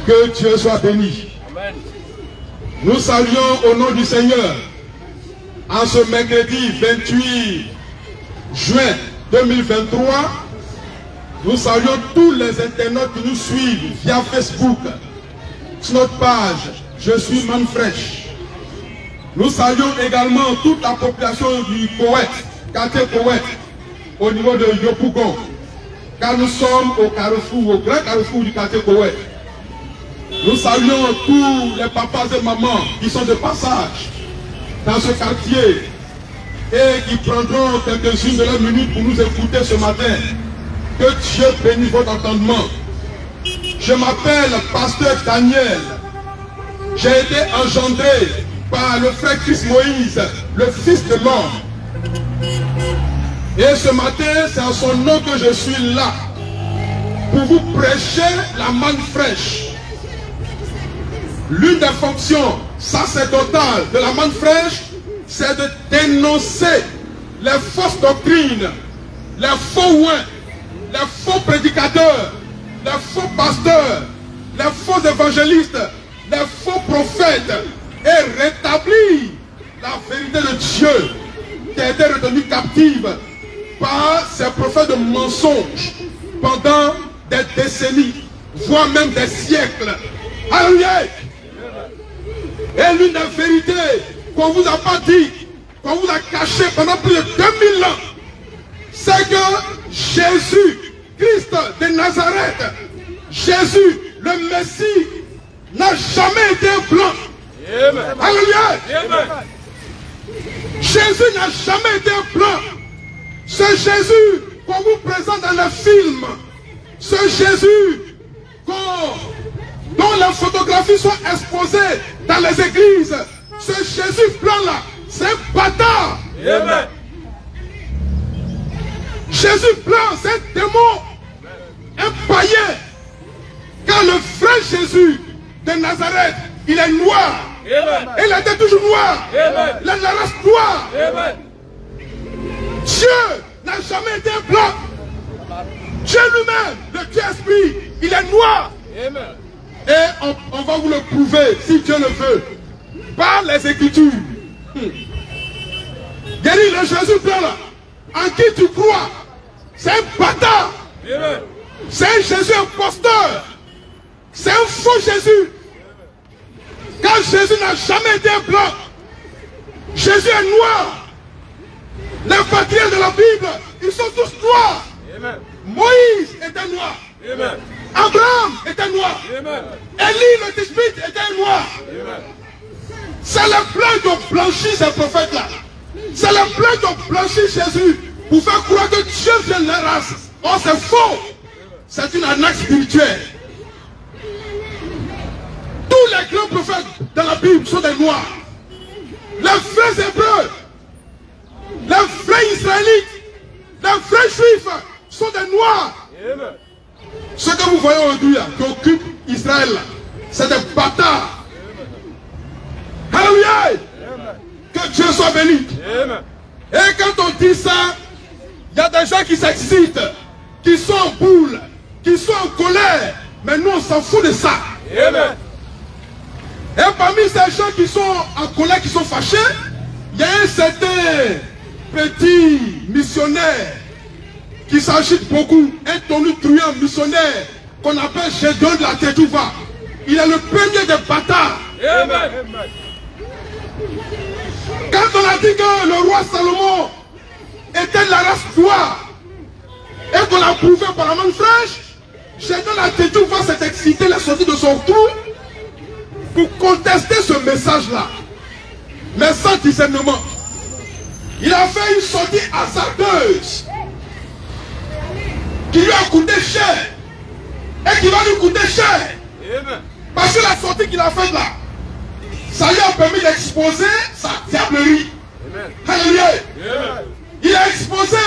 Que Dieu soit béni. Amen. Nous saluons au nom du Seigneur, en ce mercredi 28 juin 2023, nous saluons tous les internautes qui nous suivent via Facebook, sur notre page Je suis Manfresh. Nous saluons également toute la population du Koweït, quartier Koweït, au niveau de Yopougon, car nous sommes au carrefour, au grand carrefour du quartier Koweït. Nous saluons tous les papas et mamans qui sont de passage dans ce quartier et qui prendront quelques-unes de leurs minutes pour nous écouter ce matin. Que Dieu bénisse votre entendement. Je m'appelle Pasteur Daniel. J'ai été engendré par le frère Christ Moïse, le Fils de l'homme. Et ce matin, c'est en son nom que je suis là pour vous prêcher la manne fraîche. L'une des fonctions sacerdotales de la manne fraîche, c'est de dénoncer les fausses doctrines, les faux ouins, les faux prédicateurs, les faux pasteurs, les faux évangélistes, les faux prophètes, et rétablir la vérité de Dieu qui a été retenue captive par ces prophètes de mensonges pendant des décennies, voire même des siècles. Alléluia! Et l'une des vérités qu'on vous a pas dit, qu'on vous a caché pendant plus de 2000 ans, c'est que Jésus, Christ de Nazareth, Jésus, le Messie, n'a jamais été blanc. Alléluia. Jésus n'a jamais été blanc. C'est Jésus qu'on vous présente dans le film. C'est Jésus dont les photographies sont exposées dans les églises. Ce Jésus blanc là, c'est un bâtard. Amen. Jésus blanc, c'est un démon, un païen. Car le vrai Jésus de Nazareth, il est noir. Amen. Et il était toujours noir. Amen. La race noire. Amen. Dieu n'a jamais été blanc. Dieu lui-même, le Dieu-Esprit, il est noir. Amen. Et on va vous le prouver, si Dieu le veut, par les Écritures. Guéris le Jésus blanc là, en qui tu crois, c'est un bâtard. C'est un Jésus imposteur. C'est un faux Jésus. Car Jésus n'a jamais été blanc. Jésus est noir. Les patriarches de la Bible, ils sont tous noirs. Amen. Moïse était noir. Amen. Abraham était noir. Amen. Élie le Tishbite était noir. C'est le blanc qui ont blanchi ces prophètes-là. C'est le blanc qui ont blanchi Jésus pour faire croire que Dieu vient de la race. Oh, c'est faux. C'est une arnaque spirituelle. Tous les grands prophètes dans la Bible sont des noirs. Les vrais Hébreux, les vrais Israélites, les vrais Juifs sont des noirs. Amen. Ce que vous voyez aujourd'hui qui occupe Israël, c'est des bâtards. Alléluia. Que Dieu soit béni. Amen. Et quand on dit ça, il y a des gens qui s'excitent, qui sont en boule, qui sont en colère. Mais nous, on s'en fout de ça. Amen. Et parmi ces gens qui sont en colère, qui sont fâchés, il y a un certain petit missionnaire qui s'agite beaucoup, un tonitruand missionnaire qu'on appelle Gédéon de la Tétouva. Il est le premier des bâtards. Amen. Quand on a dit que le roi Salomon était de la race noire et qu'on l'a prouvé par la manne fraîche, Gédéon de la Tétouva s'est excité, il est sorti de son trou pour contester ce message-là. Mais sans discernement. Il a fait une sortie hasardeuse qui lui a coûté cher et qui va lui coûter cher. Amen. Parce que la sortie qu'il a faite là, ça lui a permis d'exposer sa diablerie. Alléluia. Il a exposé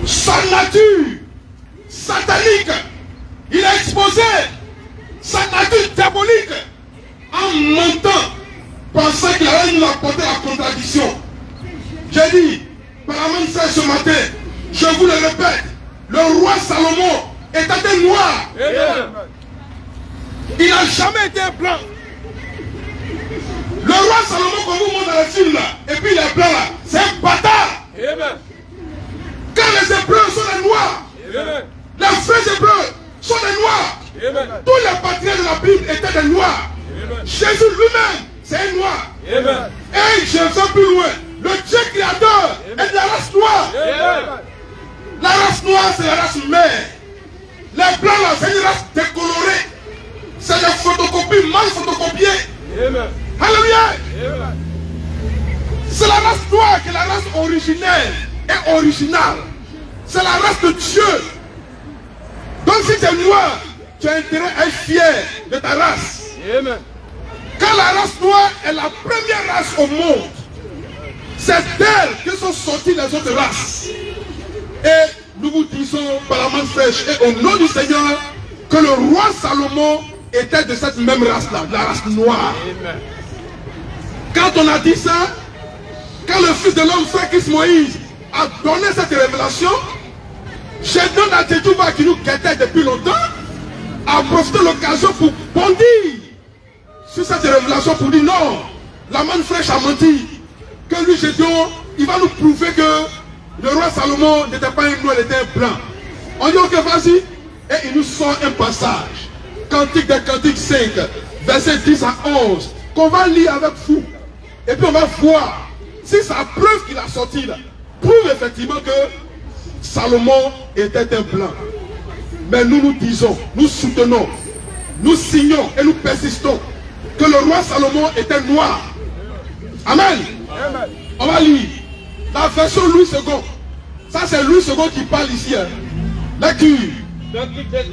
sa nature satanique. Il a exposé sa nature diabolique en mentant, pensant qu'il allait nous apporter la contradiction. J'ai dit, par la même chose ce matin, je, je vous le répète, le roi Salomon était noir. Il n'a jamais été blanc. Le roi Salomon qu'on vous montre dans le film là, et puis il est blanc là, c'est un bâtard. Amen. Quand les Hébreux sont les noirs, Amen. Les frères Hébreux sont les noirs. Amen. Tous les patriarches de la Bible étaient des noirs. Amen. Jésus lui-même, c'est un noir. Amen. Et je vais plus loin. Le Dieu créateur Amen. Est de la race noire. Amen. La race noire, c'est la race mère. Les blancs là, c'est une race décolorée. C'est des photocopies mal photocopiées. Amen. Alléluia. C'est la race noire qui est la race originelle et originale. C'est la race de Dieu. Donc si tu es noir, tu as intérêt à être fier de ta race. Amen. Quand la race noire est la première race au monde, c'est d'elle que sont sorties les autres races. Et nous vous disons par la main fraîche et au nom du Seigneur que le roi Salomon était de cette même race-là, la race noire. Amen. Quand on a dit ça, quand le fils de l'homme, frère Christ Moïse, a donné cette révélation, Gédéon Adjedjouba qui nous guettait depuis longtemps, a profité de l'occasion pour bondir sur cette révélation pour dire non, la manne fraîche a menti. Que lui, Gédéon, il va nous prouver que le roi Salomon n'était pas un noir, il était un blanc. On dit ok, vas-y. Et il nous sort un passage. Cantique des Cantiques 5, versets 10 à 11, qu'on va lire avec vous. Et puis on va voir si sa preuve qu'il a sorti là prouve effectivement que Salomon était un blanc. Mais nous nous disons, nous soutenons, nous signons et nous persistons que le roi Salomon était noir. Amen. Amen. On va lire la version Louis II. Ça c'est Louis II qui parle ici. Hein. Lecture.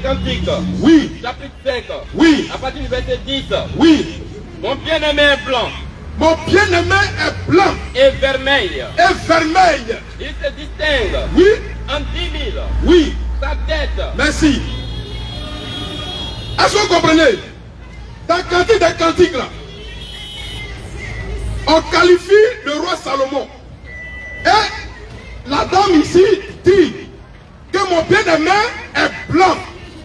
Cantique. Oui. Chapitre 5. Oui. À partir du verset 10. Oui. Mon bien-aimé est blanc. Mon bien-aimé est blanc. Et vermeil. Et vermeil. Il se distingue. Oui. En 10 000. Oui. Sa tête. Merci. Est-ce que vous comprenez? Dans Cantique des Cantiques là, on qualifie le roi Salomon. Et la dame ici dit que mon bien-aimé est blanc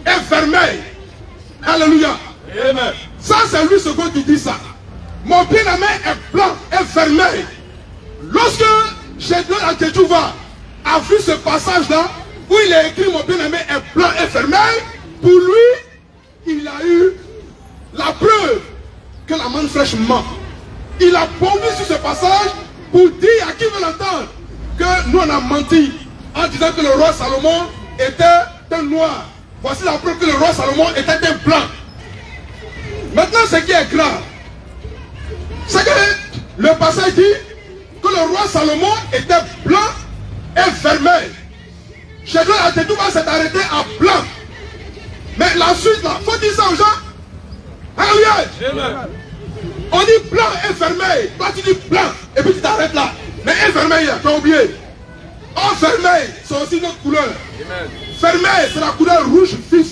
et vermeil. Alléluia. Amen. Ça c'est lui second qui dit ça. Mon bien-aimé est blanc et vermeil. Lorsque Gédéon Adjedjouba a vu ce passage là, où il est écrit mon bien-aimé est blanc et vermeil, pour lui, il a eu la preuve que la manne fraîche ment. Il a bondi sur ce passage pour dire à qui veut l'entendre que nous on a menti en disant que le roi Salomon était un noir. Voici la preuve que le roi Salomon était un blanc. Maintenant ce qui est grave, c'est que le passage dit que le roi Salomon était blanc et vermeil. Gédéon Adjedjouba s'est arrêté à blanc. Mais la suite là, il faut dire ça aux gens. Alléluia. On dit blanc et vermeil. Toi tu dis blanc et puis tu t'arrêtes là. Mais un vermeil, tu as oublié. Oh vermeil, c'est aussi notre couleur. Amen. Vermeil, c'est la couleur rouge vif.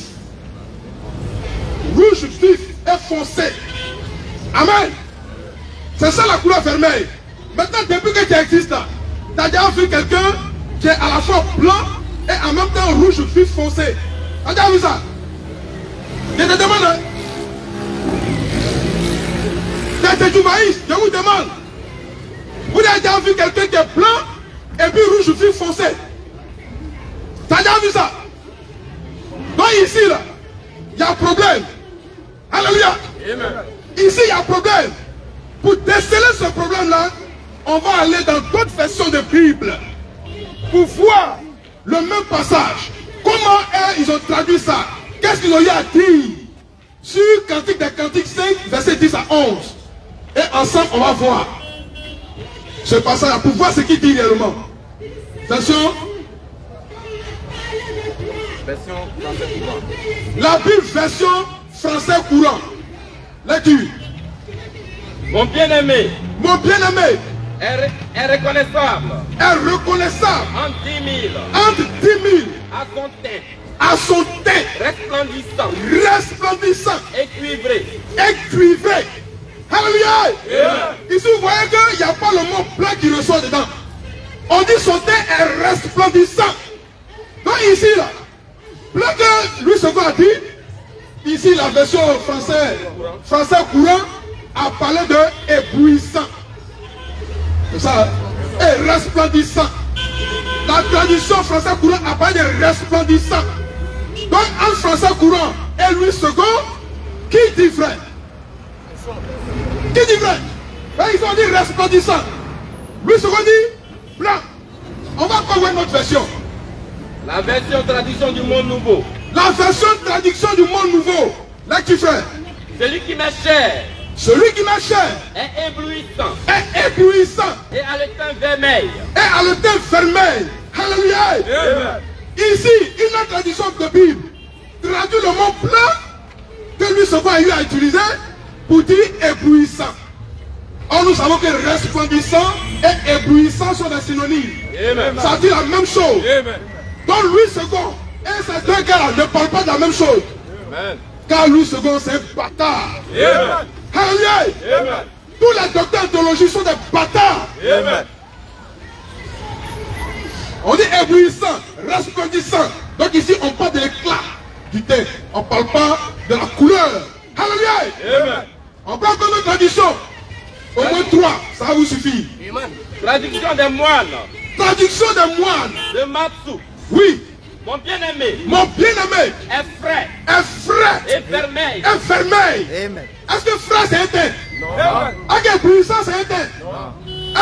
Rouge vif et foncé. Amen. C'est ça la couleur vermeil. Maintenant, depuis que tu existes là, tu as déjà vu quelqu'un qui est à la fois blanc et en même temps rouge vif foncé. Tu as déjà vu ça? Je te demande. Hein? Je vous demande. Vous avez déjà vu quelqu'un qui est blanc et puis rouge vif foncé? Tu as déjà vu ça? Donc ici là, il y a un problème. Alléluia. Amen. Ici il y a un problème. Pour déceler ce problème-là, on va aller dans d'autres versions de Bible pour voir le même passage. Comment ils ont traduit ça? Qu'est-ce qu'ils ont eu à dire? Sur Cantique des Cantiques 5, verset 10 à 11. Et ensemble, on va voir ce passage-là pour voir ce qu'il dit réellement. Version français courant. La Bible version français courant. Lecture. Mon bien-aimé. Mon bien-aimé. Est reconnaissable. Est reconnaissable. En 10 000. Entre 10 000. À son teint. À son teint. Resplendissant. Resplendissant. Écuivré. Écuivré. Alléluia. Yeah. Ici vous voyez qu'il n'y a pas le mot blanc qui ressort dedans. On dit son teint est resplendissant. Donc ici là, blanc que Louis II a dit, ici là, la version français courant a parlé de éblouissant. C'est ça, hein? Et resplendissant. La traduction français courant a parlé de resplendissant. Donc en français courant et Louis II, qui dit vrai? Qui dit vrai? Ben, ils ont dit resplendissant. Louis II dit blanc. On va voir notre version. La version traduction du monde nouveau. La version traduction du monde nouveau. Là qui fait. Celui qui m'est cher Celui qui m'est cher est éblouissant est éblouissant et a le teint vermeil. et a le teint vermeil. Alléluia. Amen. Ici, une autre traduction de Bible traduit le mot blanc que Louis II a eu à utiliser pour dire éblouissant. Or, nous savons que resplendissant et éblouissant sont des synonymes. Amen. Ça dit la même chose. Amen. Donc Louis II et ces deux gars ne parlent pas de la même chose. Amen. Car Louis II c'est un bâtard. Amen. Alléluia. Amen. Tous les docteurs théologiques sont des bâtards. Amen. On dit éblouissant, resplendissant. Donc ici on parle de l'éclat du teint. On ne parle pas de la couleur. Alléluia. Amen. On prend comme une tradition. Au moins 3, ça vous suffit. Traduction des moines Traduction des moines. de Matsu. Oui, Mon bien-aimé mon bien-aimé est frais est frais et vermeil. et vermeil. Amen. Est-ce que frais c'est un teint? Amen. Est-ce que éblouissant c'est un teint?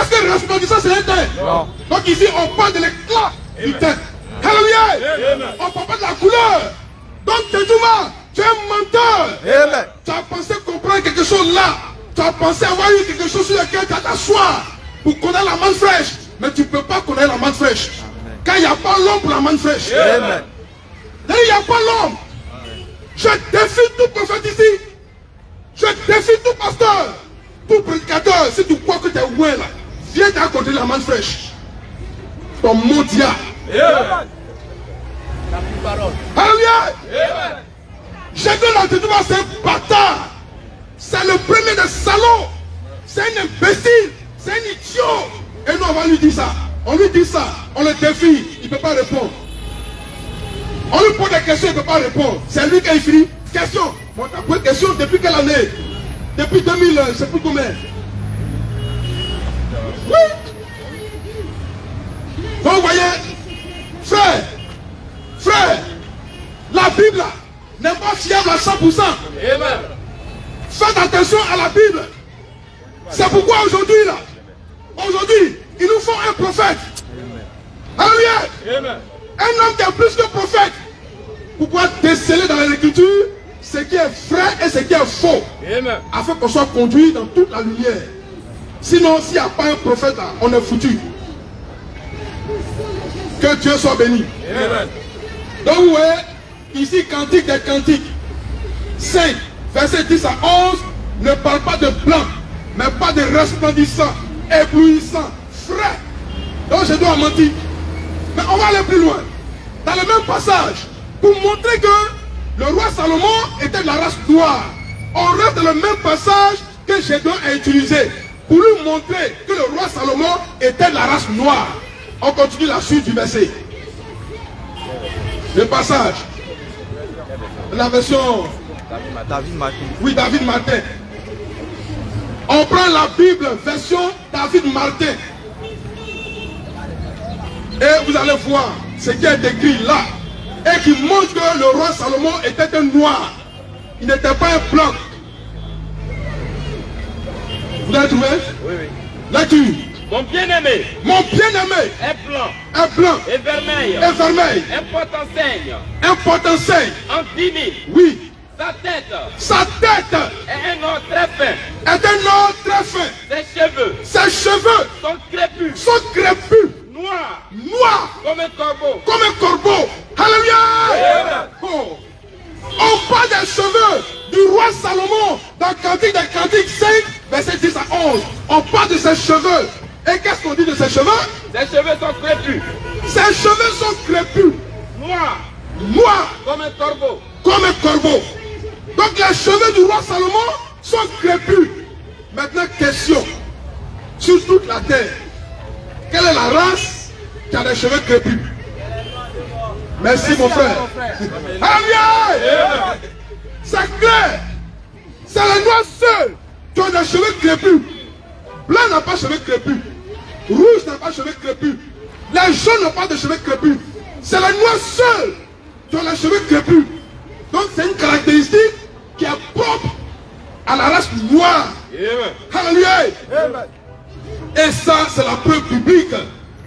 Est-ce que resplendissant c'est un teint? Non. Donc ici on parle de l'éclat du teint. Alléluia. Amen. On ne parle pas de la couleur. Donc tais-toi, tu es un menteur. Amen. Tu as pensé comprendre quelque chose là. Tu as pensé avoir eu quelque chose sur lequel tu as t'asseoir pour connaître la manne fraîche. Mais tu ne peux pas connaître la manne fraîche. Car il n'y a pas l'homme pour la manne fraîche. Amen. Il n'y a pas l'homme. Je défie tout prophète ici. Je défie tout pasteur, tout prédicateur. Si tu crois que tu es loin là, viens t'accorder la manne fraîche. Ton mondial. Amen. Alléluia. Amen. J'ai dit là, c'est un bâtard. C'est le premier des salauds. C'est un imbécile. C'est un idiot. Et nous, on va lui dire ça. On lui dit ça. On le défie. Il ne peut pas répondre. On lui pose des questions. Il ne peut pas répondre. C'est lui qui a fini. Question. Bon, t'as posé question depuis quelle année? Depuis 2000, je ne sais plus combien. Oui. Donc, vous voyez, frère, la Bible là, n'est pas fiable à 100%. Amen. Faites attention à la Bible. C'est pourquoi aujourd'hui, il nous faut un prophète. Alléluia. Amen. Un homme qui est plus que prophète. Pour pouvoir déceler dans l'écriture ce qui est vrai et ce qui est faux. Amen. Afin qu'on soit conduit dans toute la lumière. Sinon, s'il n'y a pas un prophète là, on est foutu. Que Dieu soit béni. Amen. Donc vous voyez, ici, Cantique des Cantiques, 5, verset 10 à 11, ne parle pas de blanc, mais pas de resplendissant, éblouissant, frais. Donc je dois mentir. Mais on va aller plus loin. Dans le même passage, pour montrer que le roi Salomon était de la race noire, on reste dans le même passage que Gédéon a utilisé pour lui montrer que le roi Salomon était de la race noire. On continue la suite du verset. Le passage. La version. David Martin. Oui, David Martin. On prend la Bible, version David Martin. Et vous allez voir ce qui est écrit là. Et qui montre que le roi Salomon était un noir. Il n'était pas un blanc. Vous l'avez trouvé? Oui, oui. Lecture. Mon bien-aimé Mon bien-aimé est blanc est blanc et vermeil. et vermeil. Un pot enseigne Un potentiel. en 10 000. Oui. Sa tête Sa tête est un or très fin. est un or très fin. Ses cheveux Ses cheveux sont crépus, sont crépus, noirs, noirs, comme un corbeau. comme un corbeau. Alléluia. Oh. On parle des cheveux du roi Salomon dans Cantique des Cantiques 5, verset 10 à 11. On parle de ses cheveux. Et qu'est-ce qu'on dit de ses cheveux? Ses cheveux sont crépus, Ses cheveux sont crépus, noirs, noirs, comme un corbeau. comme un corbeau. Donc les cheveux du roi Salomon sont crépus. Maintenant, question. Sur toute la terre, quelle est la race qui a des cheveux crépus? Merci mon frère. Alléluia. C'est clair. pas de cheveux crépus. C'est les noirs seuls qui ont les cheveux crépus. Donc c'est une caractéristique qui est propre à la race noire. Alléluia. Et ça, c'est la preuve biblique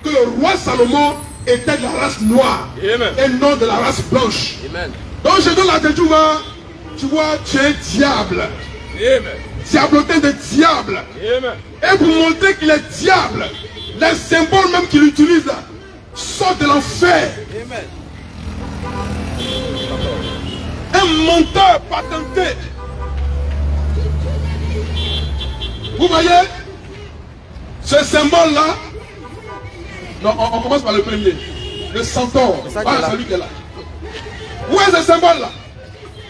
que le roi Salomon était de la race noire et non de la race blanche. Donc je donne la tête, tu vois, tu es diable. Diablotin de diable. Et pour montrer qu'il est diable, les symboles même qu'il utilise sortent de l'enfer. Un menteur patenté. Vous voyez ce symbole-là? Non, on commence par le premier. Le centaure. Ah, celui qui est là. Où est ce symbole-là?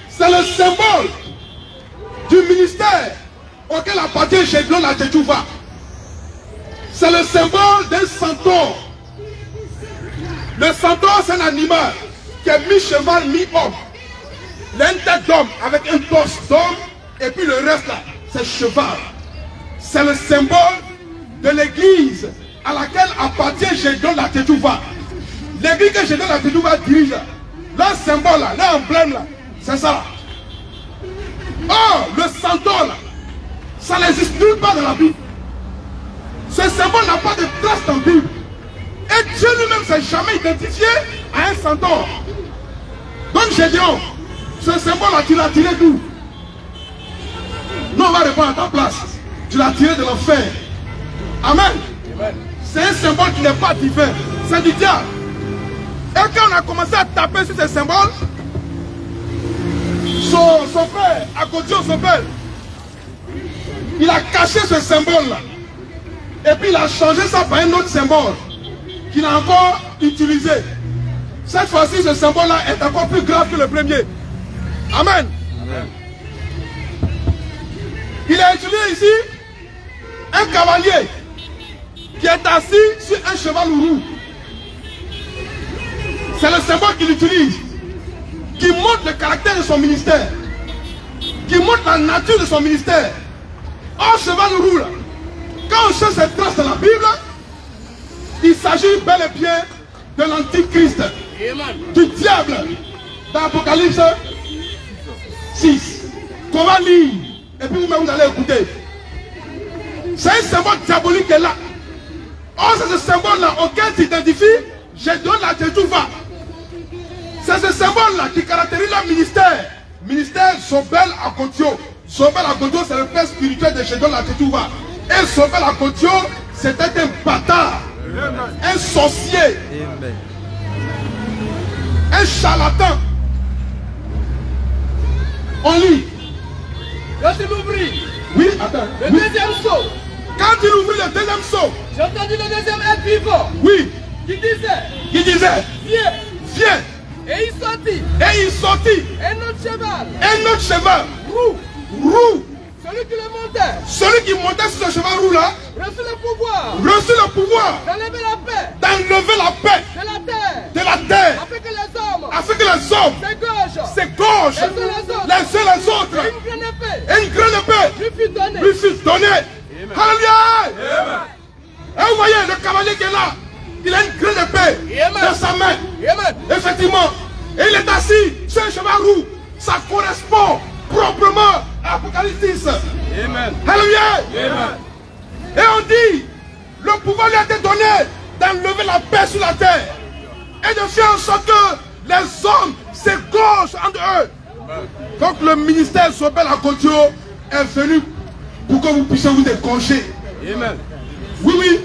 C'est le symbole du ministère auquel appartient Gédéon la Tchétchouva. C'est le symbole d'un centaure. Le centaure, c'est un animal qui est mi-cheval, mi-homme. Il a une tête d'homme avec un torse d'homme et puis le reste là, c'est cheval. C'est le symbole de l'église à laquelle appartient Gédéon la Tchétchouva. L'église que Gédéon la Tchétchouva dirige là, leur symbole là, leur emblème là, c'est ça là. Or, le centaure là, ça n'existe nulle part dans la Bible. Ce symbole n'a pas de trace dans la Bible. Et Dieu lui-même ne s'est jamais identifié à un centaure. Donc Gédéon, ce symbole là, tu l'as tiré d'où? Nous on va répondre à ta place. Tu l'as tiré de l'enfer. Amen. C'est un symbole qui n'est pas divin. C'est du diable. Et quand on a commencé à taper sur ces symboles, son père, Akodio, son père, il a caché ce symbole-là. Et puis il a changé ça par un autre symbole qu'il a encore utilisé. Cette fois-ci, ce symbole-là est encore plus grave que le premier. Amen. Il a utilisé ici un cavalier qui est assis sur un cheval roux. C'est le symbole qu'il utilise, qui montre le caractère de son ministère, qui montre la nature de son ministère. Or, cheval roux, là, quand on cherche cette trace dans la Bible, il s'agit bel et bien de l'antichrist, du diable, dans l'Apocalypse 6, qu'on va lire, et puis vous-même vous allez écouter. C'est un symbole diabolique qui est là. Or, c'est ce symbole-là auquel s'identifie Gédéon la Tchétchouva. C'est ce symbole-là qui caractérise le ministère. Ministère Sobel Akodio. Sobel Akodio, c'est le père spirituel de Gédéon la Tchétchouva. Et Sobel Akodio, c'était un bâtard, un sorcier, un charlatan. On lit. Quand il ouvrit Oui, attends. le deuxième saut, Quand il ouvrit le deuxième saut, j'ai entendu le deuxième être vivant oui, qui disait, viens. et il sortit Et il sortit un autre cheval, un autre cheval roux. celui qui le montait, Celui qui montait sur ce cheval roux là reçut le pouvoir reçut le pouvoir d'enlever la paix d'enlever la paix de la terre, afin que les hommes que les hommes s'égorgent les uns les autres. et une grande épée Et une grande épée lui fut donnée. Alléluia. Et vous voyez le cavalier qui est là, il a une grande épée dans sa main. Effectivement. Et il est assis sur un cheval roux. Ça correspond proprement à Apocalypse 6. Alléluia. Et on dit, le pouvoir lui a été donné d'enlever la paix sur la terre et de faire en sorte que les hommes s'égorgent entre eux. Donc le ministère Sobel Akodio est venu pour que vous puissiez vous égorger. Oui.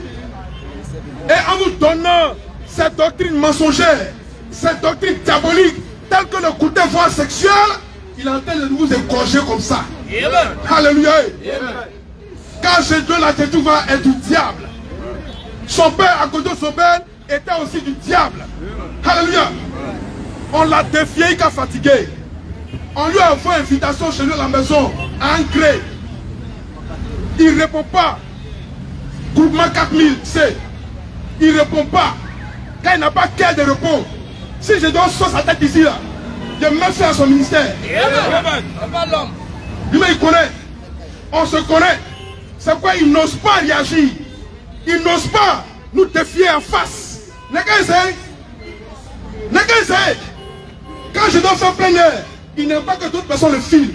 Et en vous donnant cette doctrine mensongère, cette doctrine diabolique, telle que le coup de voix sexuel, il est en train de vous égorger comme ça. Alléluia. Car Gédéon la Tchétchouva est du diable. Son père Akodio Sobel était aussi du diable. Alléluia. On l'a défié, il a fatigué. On lui a envoyé invitation chez lui à la maison, à Ancré. Il ne répond pas. Groupement 4000, c'est. Il ne répond pas. Quand il n'a pas cœur de répondre. Si je dois saucer sa tête ici, là, je me fais à son ministère. Lui-même, il connaît. On se connaît. C'est pourquoi il n'ose pas réagir. Il n'ose pas nous défier en face. N'est qu'à essayer. N'est qu'à essayer. Quand je dois faire plein air, il n'aime pas que d'autres personnes le filment.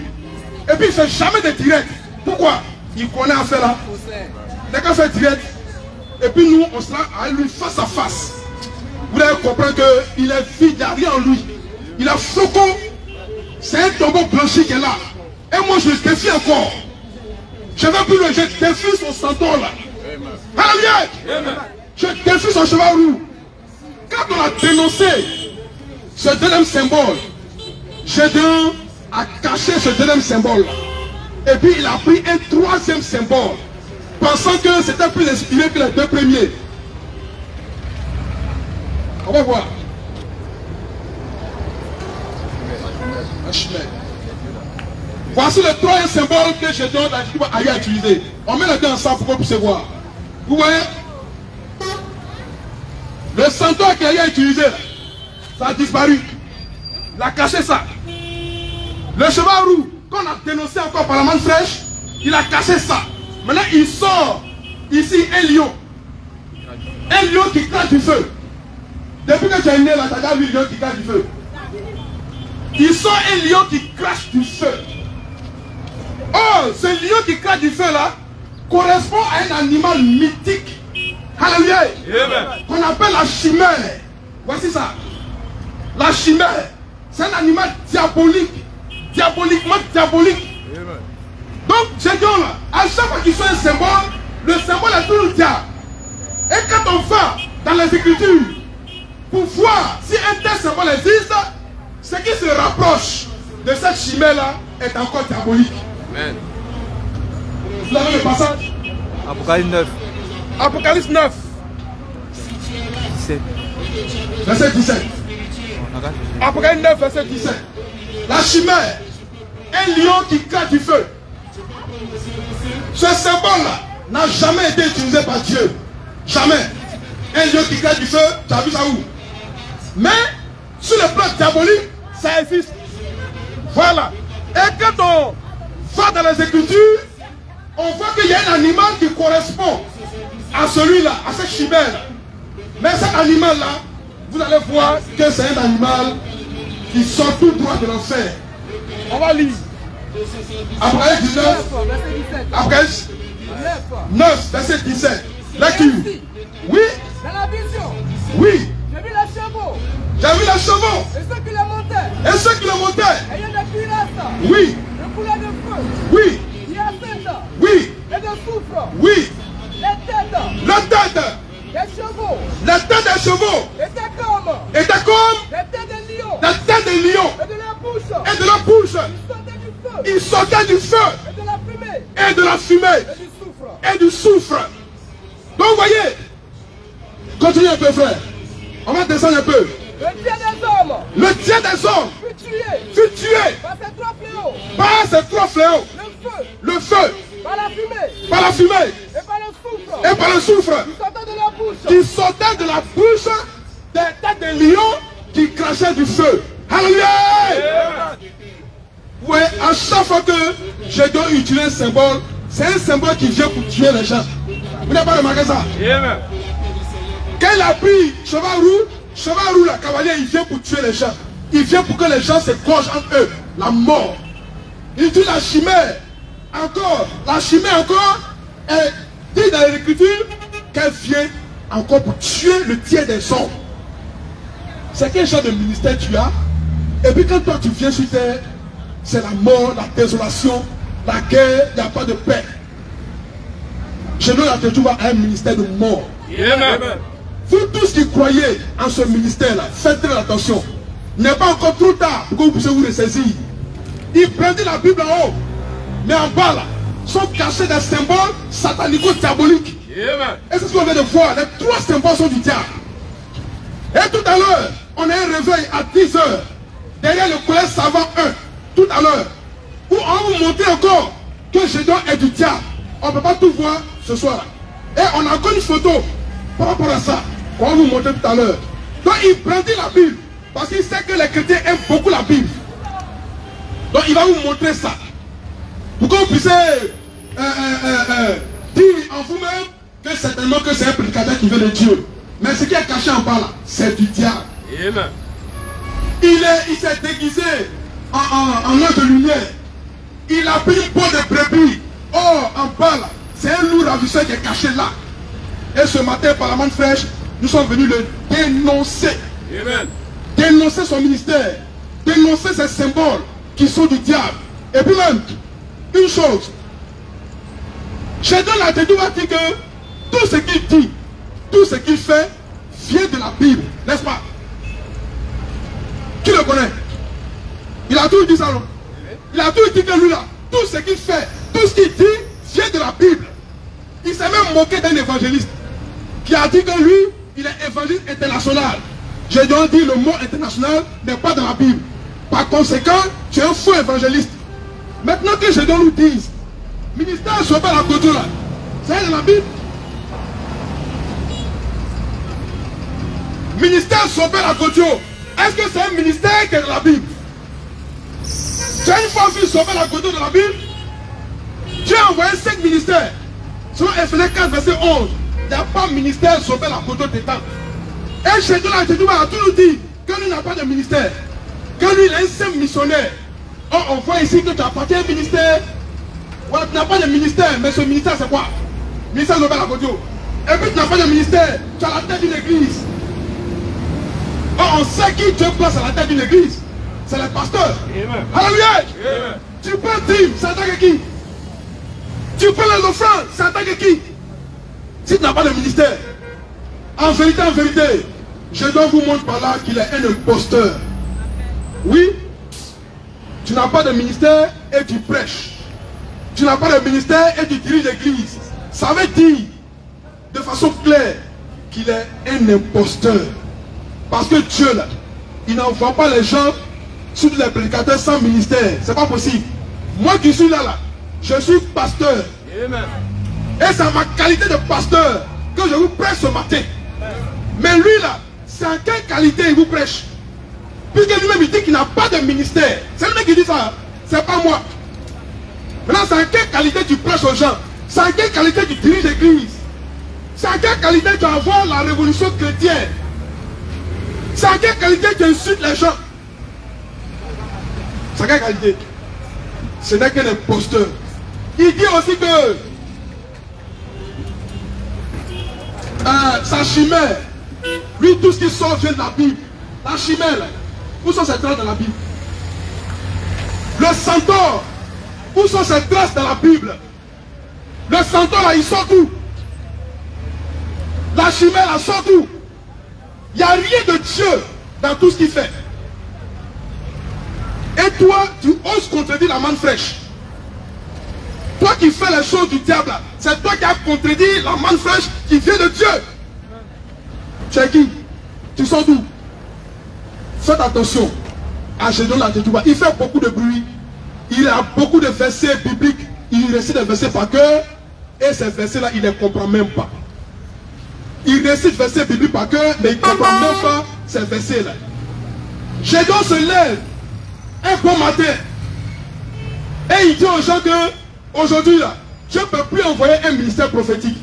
Et puis il ne fait jamais de direct. Pourquoi? Il connaît à faire là. N'est qu'à faire direct. Et puis nous, on sera à lui face à face. Vous allez comprendre qu'il est vide, il n'y a rien en lui. Il a flocon. C'est un tombeau blanchi qui est là. Et moi je le défie encore. Je vais plus le je défie son centaure là. Alléluia. Je défie son cheval roux. Quand on a dénoncé ce deuxième symbole, Gédéon a caché ce deuxième symbole. Et puis il a pris un troisième symbole, pensant que c'était plus inspiré que les deux premiers. On va voir. Voici le troisième symbole que Gédéon a utilisé. On met les deux ensemble pour qu'on puisse voir. Vous voyez? Le centaure qu'il a utilisé, ça a disparu. Il a caché ça. Le cheval roux, qu'on a dénoncé encore par la main fraîche, il a caché ça. Maintenant, il sort ici un lion. Un lion qui crache du feu. Depuis que tu es né là, tu as déjà vu un lion qui crache du feu. Il sort un lion qui crache du feu. Oh, ce lion qui crache du feu là correspond à un animal mythique. Alléluia. Qu'on appelle la chimère. Voici ça. La chimère, c'est un animal diabolique. Diaboliquement diabolique. Donc, Gédéon là, à chaque fois qu'il fait un symbole, le symbole est toujours le diable. Et quand on va dans les Écritures, pour voir si un tel symbole existe, ce qui se rapproche de cette chimère là est encore diabolique. Amen. Vous avez le passage? Apocalypse 9. Apocalypse 9. 17. Verset 17. Apocalypse 9, verset 17. La chimère, un lion qui crache du feu. Ce symbole-là n'a jamais été utilisé par Dieu. Jamais. Un lion qui crache du feu, tu as vu ça où? Mais, sur le plan diabolique, ça existe. Voilà. Et quand on va dans les Écritures, on voit qu'il y a un animal qui correspond à celui-là, à cette chimère. Mais cet animal-là, vous allez voir que c'est un animal qui sort tout droit de l'enfer. On va lire. Apocalypse 19, Apocalypse 9, verset 17. Lecture. Oui. Dans la vision. Oui. J'ai vu les chevaux. J'ai vu les chevaux. Et ceux qui les montaient. Et ceux qui les montaient. Ayant des cuirasses. Oui. De couleur de feu. Oui. Hyacinthe. Oui. Et de soufre. Oui. Les têtes. La tête. Des chevaux. La tête des chevaux. Était comme des têtes de lion. la tête des lions. Et de la bouche. Et de la bouche. Ils sortaient du feu. Il sortait du feu. Et de la fumée. Et de la fumée. Et du soufre. Et du soufre. Donc vous voyez, continuez un peu frère. On va descendre un peu. Le Dieu des hommes. Le Dieu des hommes Fut fut tué. tué Par ces trois fléaux. par ces trois fléaux. Le feu. Le feu, Par la fumée. par la fumée Et par le soufre. et par le soufre Ils sortaient de la bouche. qui sortait de la bouche des têtes des lions qui crachaient du feu. Alléluia! Oui, à chaque fois que je dois utiliser un symbole, c'est un symbole qui vient pour tuer les gens. Vous n'avez pas remarqué ça? Quand il a pris cheval roux, le cavalier, il vient pour tuer les gens. Il vient pour que les gens se gorgent entre eux. La mort. Il dit la chimère. Encore, la chimère encore, elle dit dans l'écriture qu'elle vient encore pour tuer le tiers des hommes. C'est quel genre de ministère tu as? Et puis quand toi tu viens sur terre, c'est la mort, la désolation, la guerre, il n'y a pas de paix. Je donne la toujours à un ministère de mort. Amen. Vous tous qui croyez en ce ministère-là, faites très attention. Il n'est pas encore trop tard pour que vous puissiez vous ressaisir. Il brandit la Bible en haut, mais en bas là, sont cachés des symboles satanico-diaboliques. Et c'est ce qu'on vient de voir. Les trois symboles sont du diable. Et tout à l'heure, on a un réveil à 10 h derrière le collège savant 1. Tout à l'heure, où on va vous montrer encore que Gédéon est du diable. On ne peut pas tout voir ce soir. Et on a encore une photo par rapport à ça. On va vous montrer tout à l'heure. Donc il brandit la Bible. Parce qu'il sait que les chrétiens aiment beaucoup la Bible. Donc il va vous montrer ça. Pour que vous puissiez dire en vous-même que certainement que c'est un prédicateur qui vient de Dieu. Mais ce qui est caché en bas là, c'est du diable. Amen. Il s'est déguisé en ange de lumière. Il a pris une peau de brebis. Or, en bas là, c'est un loup ravisseur qui est caché là. Et ce matin, par la main fraîche, nous sommes venus le dénoncer. Amen. Dénoncer son ministère. Dénoncer ses symboles qui sont du diable. Et puis même, une chose. Shaitan la Tedouba dit que tout ce qu'il dit, tout ce qu'il fait, vient de la Bible. N'est-ce pas? Qui le connaît? Il a tout dit ça, non? Il a tout dit que lui là, tout ce qu'il fait, tout ce qu'il dit, vient de la Bible. Il s'est même moqué d'un évangéliste qui a dit que lui, il est évangéliste international. J'ai donc dit le mot international n'est pas dans la Bible. Par conséquent, tu es un faux évangéliste. Maintenant que je dois nous dire, ministère Sobel Akoto là, c'est dans la Bible. Ministère Sobel Akoto, est-ce que c'est un ministère qui est dans la Bible? Tu as une fois vu Sobel Akoto dans la Bible? Tu as envoyé 5 ministères. Selon Ephésiens 4, verset 11, il n'y a pas de ministère Sobel Akoto dedans. Et chez nous, a tout nous dit que lui n'a pas de ministère. Que lui, il est un simple missionnaire. Or, on voit ici que tu appartiens à un ministère. Ouais, tu n'as pas de ministère, mais ce ministère, c'est quoi? Ministère Sobel Akoto. Et puis, tu n'as pas de ministère. Tu as la tête d'une église. Or, on sait qui Dieu place à la tête d'une église. C'est le pasteur. Alléluia. Tu peux dire, c'est en tant que qui? Tu peux les offrandes, c'est en tant que qui? Si tu n'as pas de ministère. En vérité, je dois vous montrer par là qu'il est un imposteur. Oui, tu n'as pas de ministère et tu prêches. Tu n'as pas de ministère et tu diriges l'église. Ça veut dire, de façon claire, qu'il est un imposteur. Parce que Dieu, là, il n'envoie pas les gens sur les prédicateurs sans ministère. C'est pas possible. Moi qui suis là, je suis pasteur. Amen. Et c'est ma qualité de pasteur que je vous prêche ce matin. Mais lui là, c'est en quelle qualité il vous prêche? Puisque lui-même il dit qu'il n'a pas de ministère. C'est lui-même qui dit ça, c'est pas moi. Maintenant, c'est en quelle qualité tu prêches aux gens? C'est en quelle qualité tu diriges l'église? C'est en quelle qualité tu envoies la révolution chrétienne? C'est en quelle qualité tu insultes les gens? C'est en quelle qualité? Ce n'est qu'un imposteur. Il dit aussi que sa chimère, lui tout ce qui sort vient de la Bible. La chimère, là, où sont ces traces dans la Bible? Le centaure, où sont ces traces dans la Bible? Le centaure là, il sort d'où? La chimère là sort d'où? Il n'y a rien de Dieu dans tout ce qu'il fait. Et toi, tu oses contredire la manne fraîche. Toi qui fais les choses du diable, c'est toi qui as contredit la manne fraîche qui vient de Dieu. Tu es qui? Tu sors d'où? Faites attention à Gédéon la Tedouba. Il fait beaucoup de bruit. Il a beaucoup de versets bibliques. Il récite des versets par cœur. Et ces versets-là, il ne les comprend même pas. Il récite des versets bibliques par cœur, mais il ne comprend même pas ces versets-là. Gédéon se lève un bon matin. Et il dit aux gens que aujourd'hui, là, je ne peux plus envoyer un ministère prophétique.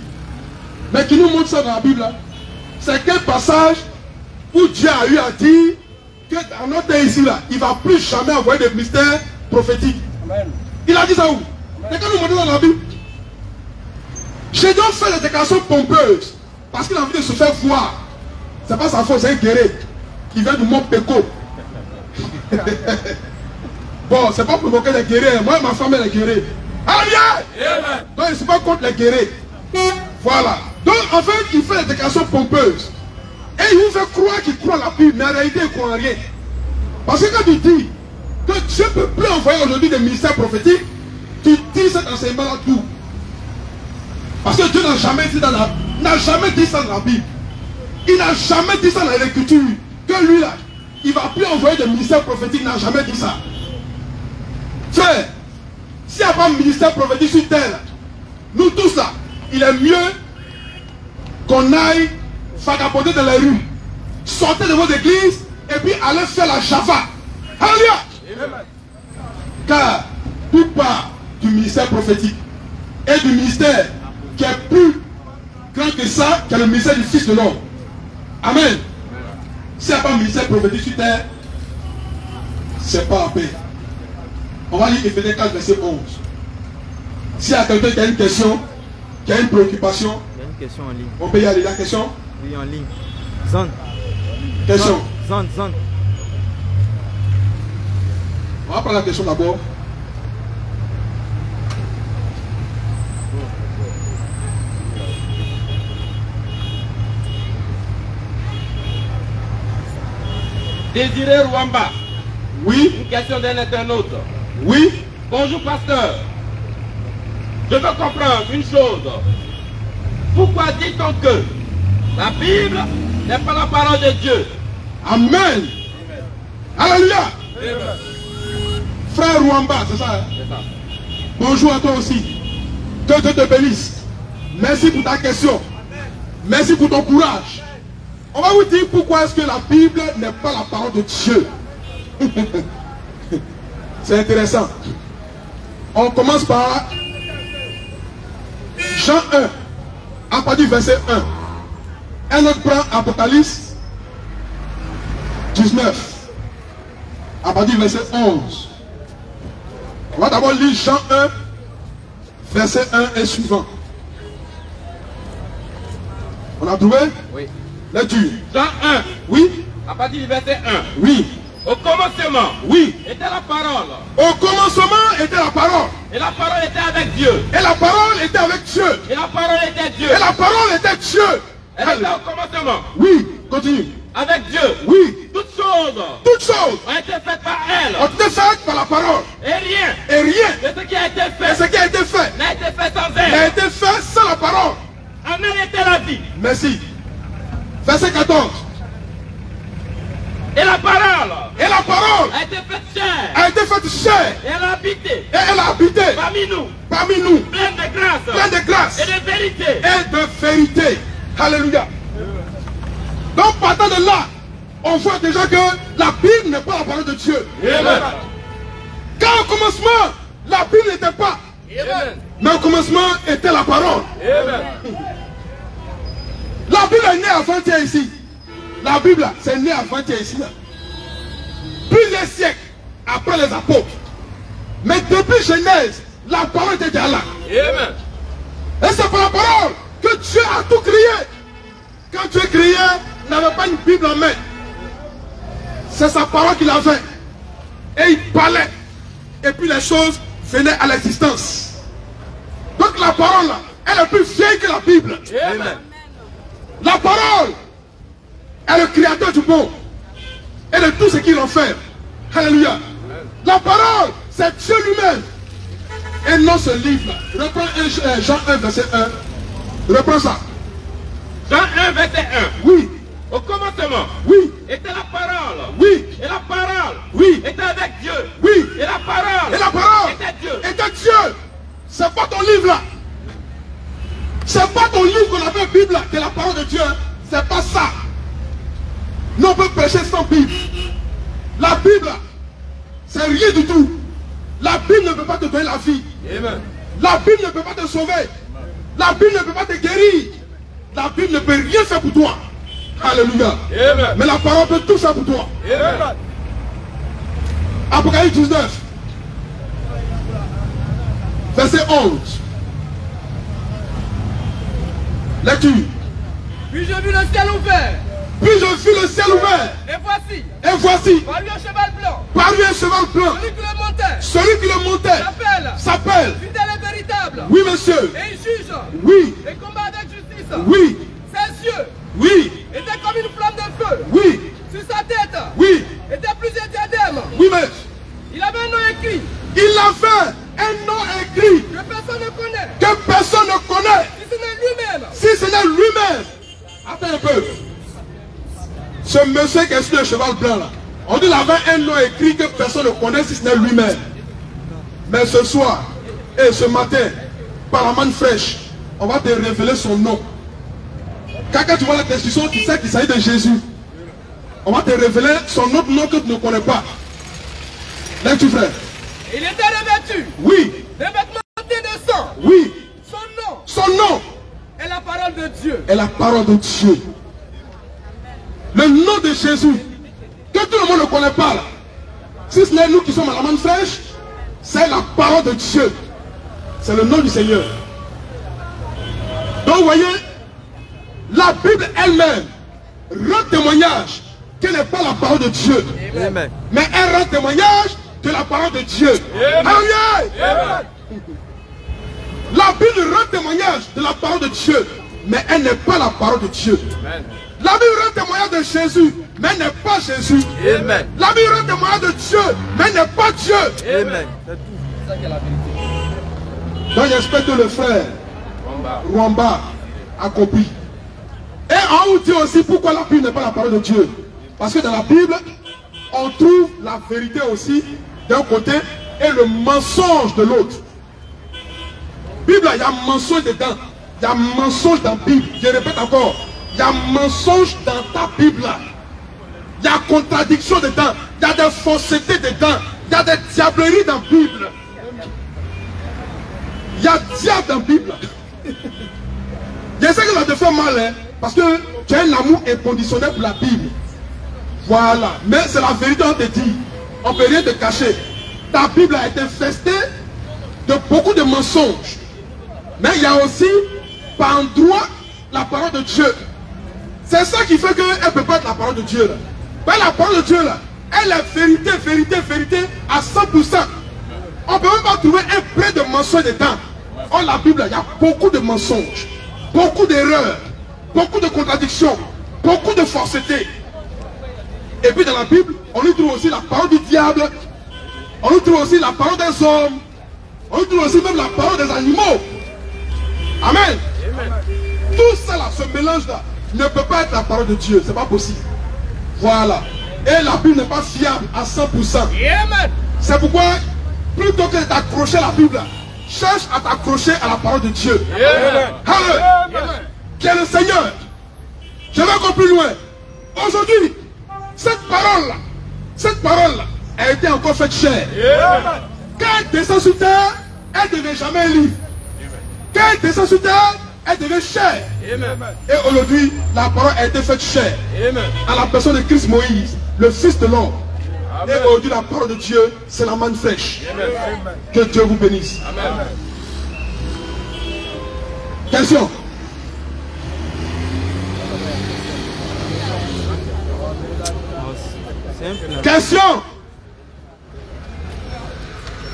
Mais qui nous montre ça dans la Bible, là? C'est quel passage où Dieu a eu à dire que dans notre temps ici, là, il ne va plus jamais envoyer de ministère prophétique. Amen. Il a dit ça où? C'est quand nous montrons dans la Bible. Gédéon fait des déclarations pompeuses parce qu'il a envie de se faire voir. C'est pas sa faute, c'est un guerrier qui vient du mont Péco. Bon, c'est pas pour moquer les guerriers. Moi, ma femme, elle est guerrier. Alléluia! Donc, je ne suis pas contre les guerriers. Voilà. Donc, en fait, il fait des déclarations pompeuses. Et il vous fait croire qu'il croit la Bible, mais en réalité, il ne croit en rien. Parce que quand tu dis que Dieu ne peut plus envoyer aujourd'hui des ministères prophétiques, tu dis cet enseignement-là tout. Parce que Dieu n'a jamais dit ça dans la Bible. Il n'a jamais dit ça dans l'Écriture. Que lui, là, il ne va plus envoyer des ministères prophétiques, il n'a jamais dit ça. Frère, s'il n'y a pas de ministère prophétique sur terre, nous tous là, il est mieux qu'on aille vagabonder dans les rues, sortez de vos églises et puis allez faire la Java. Alléluia! Car tout part du ministère prophétique et du ministère qui est plus grand que ça, qui est le ministère du Fils de l'homme. Amen. S'il n'y a pas un ministère prophétique sur terre, c'est pas la paix. On va lire Éphésiens 4, verset 11. S'il y a quelqu'un qui a une question, qui a une préoccupation, Il y a une question en ligne. on peut y aller. La question? Oui, en ligne. Zone. Question. Zone. On va prendre la question d'abord. Désiré Rwamba, Oui, une question d'un internaute. oui. Bonjour pasteur. Je veux comprendre une chose. Pourquoi dit-on que la Bible n'est pas la parole de Dieu? Amen. Alléluia. Frère Rwamba, c'est ça, hein? C'est ça. Bonjour à toi aussi. Que Dieu te bénisse. Merci pour ta question. Merci pour ton courage. On va vous dire pourquoi est-ce que la Bible n'est pas la parole de Dieu. C'est intéressant. On commence par Jean 1, à partir du verset 1. Un autre prend Apocalypse 19, à partir du verset 11. On va d'abord lire Jean 1, verset 1 et suivant. On a trouvé? Oui. Lecture. Jean 1, Oui, à partir du verset 1. oui, Au commencement oui. était la parole. Au commencement était la parole. Et la parole était avec Dieu. Et la parole était avec Dieu. Et la parole était Dieu. Et la parole était Dieu. Elle était au commencement. Oui, continue. Avec Dieu. Oui, Toutes choses toutes choses ont été faites par elle. ont été faites par la parole. Et rien Et rien de ce qui a été de fait ce qui a été fait n'a été fait sans n'a elle. été fait sans la parole. En elle était la vie. Merci. Verset 14. Et la parole Et la parole a été faite chair. a été faite chair. Et elle a habité Et elle a habité parmi nous, nous, pleine de grâce plein de grâce et de vérité. et de vérité. Alléluia. Donc partant de là, on voit déjà que la Bible n'est pas la parole de Dieu. Amen. Car au commencement, la Bible n'était pas. Amen. Mais au commencement était la parole. Amen. La Bible est née avant-hier ici. La Bible, c'est né avant-hier ici. Plusieurs siècles après les apôtres. Mais depuis Genèse, la parole était déjà là. Amen. Et c'est par la parole que Dieu a tout créé. Quand Dieu créait, il n'avait pas une Bible en main. C'est sa parole qu'il avait. Et il parlait. Et puis les choses venaient à l'existence. Donc la parole, là, elle est plus vieille que la Bible. Amen. La parole est le créateur du monde et de tout ce qu'il en fait. Alléluia. La parole, c'est Dieu lui-même. Et non ce livre. Reprends Jean 1, verset 1. Reprends ça. Jean 1, verset 1. Oui, Au commencement oui, était la parole. oui, Et la parole oui, était avec Dieu. oui. Et la parole Et la parole était Dieu. était Dieu. C'est pas ton livre là. C'est pas ton livre qu'on appelle Bible là, qui est la parole de Dieu. C'est pas ça. Nous on peut prêcher sans Bible. La Bible, c'est rien du tout. La Bible ne peut pas te donner la vie. Amen. La Bible ne peut pas te sauver. La Bible ne peut pas te guérir. La Bible ne peut rien faire pour toi. Alléluia. Amen. Mais la parole peut tout faire pour toi. Amen. Apocalypse 19. Verset 11. Lecture. Puis je vis le ciel ouvert. Puis je vis le ciel ouvert. Et voici, Et voici, parmi un cheval blanc, parmi un cheval blanc, celui qui le montait celui qui le montait s'appelle. fidèle et véritable. Oui, monsieur. Et il juge Oui, et combat avec justice. oui, Ses yeux oui, étaient comme une flamme de feu. oui, Sur sa tête oui, étaient plusieurs diadèmes. oui, mais Il avait un nom écrit il avait un nom écrit que personne ne connaît. que personne ne connaît. Si ce n'est lui-même. Si ce n'est lui-même. Attends un peu. Ce monsieur qui est sur le cheval blanc là, on dit qu'il avait un nom écrit que personne ne connaît si ce n'est lui-même. Mais ce soir et ce matin, par la manne fraîche, on va te révéler son nom. Quand tu vois la description, tu sais qu'il s'agit de Jésus. On va te révéler son autre nom que tu ne connais pas. Lecture frère. Il était revêtu Oui, de vêtements teintés de sang. oui, Son nom son nom est la parole de Dieu. est la parole de Dieu. Le nom de Jésus, que tout le monde ne connaît pas là. Si ce n'est nous qui sommes à la main fraîche, c'est la parole de Dieu. C'est le nom du Seigneur. Donc vous voyez, la Bible elle-même rend témoignage qu'elle n'est pas la parole de Dieu. Amen. Mais elle rend témoignage de la parole de Dieu. Alléluia. La Bible rend témoignage de la parole de Dieu, mais elle n'est pas la parole de Dieu. Amen. La Bible rend témoignage de Jésus, mais elle n'est pas Jésus. Amen. La Bible rend témoignage de Dieu, mais elle n'est pas Dieu. Amen. C'est tout. Donc j'espère que le frère Rwamba a compris. Et on vous dit aussi pourquoi la Bible n'est pas la parole de Dieu. Parce que dans la Bible, on trouve la vérité aussi d'un côté et le mensonge de l'autre. Bible, il y a mensonge dedans. Il y a mensonge dans la Bible. Je répète encore. Il y a mensonge dans ta Bible. Il y a contradiction dedans. Il y a des faussetés dedans. Il y a des diableries dans la Bible. Il y a diable dans la Bible. Je sais que ça te fait mal, hein, parce que tu as un amour inconditionnel pour la Bible. Voilà. Mais c'est la vérité, on te dit. On ne peut rien te cacher. Ta Bible a été infestée de beaucoup de mensonges. Mais il y a aussi, par endroit, la parole de Dieu. C'est ça qui fait qu'elle ne peut pas être la parole de Dieu. Là. Mais la parole de Dieu, là, elle est vérité, vérité, vérité à 100%. On ne peut même pas trouver un prêt de mensonge dedans. Oh, la Bible, il y a beaucoup de mensonges, beaucoup d'erreurs, beaucoup de contradictions, beaucoup de fausseté. Et puis dans la Bible, on y trouve aussi la parole du diable, on y trouve aussi la parole des hommes, on y trouve aussi même la parole des animaux. Amen. Tout ça là, ce mélange là, ne peut pas être la parole de Dieu, c'est pas possible. Voilà. Et la Bible n'est pas fiable à 100%. C'est pourquoi, plutôt que de t'accrocher à la Bible, cherche à t'accrocher à la parole de Dieu. Alléluia. Qui est le Seigneur. Je vais encore plus loin. Aujourd'hui, cette parole-là a été encore faite chair. Quand elle descend sur terre, elle ne devient jamais un livre. Quand elle descend sur terre, elle devient chair. Et aujourd'hui, la parole a été faite chair. À la personne de Christ Moïse, le Fils de l'homme. Et aujourd'hui, la parole de Dieu, c'est la manne fraîche. Que Dieu vous bénisse. Amen. Question. Question.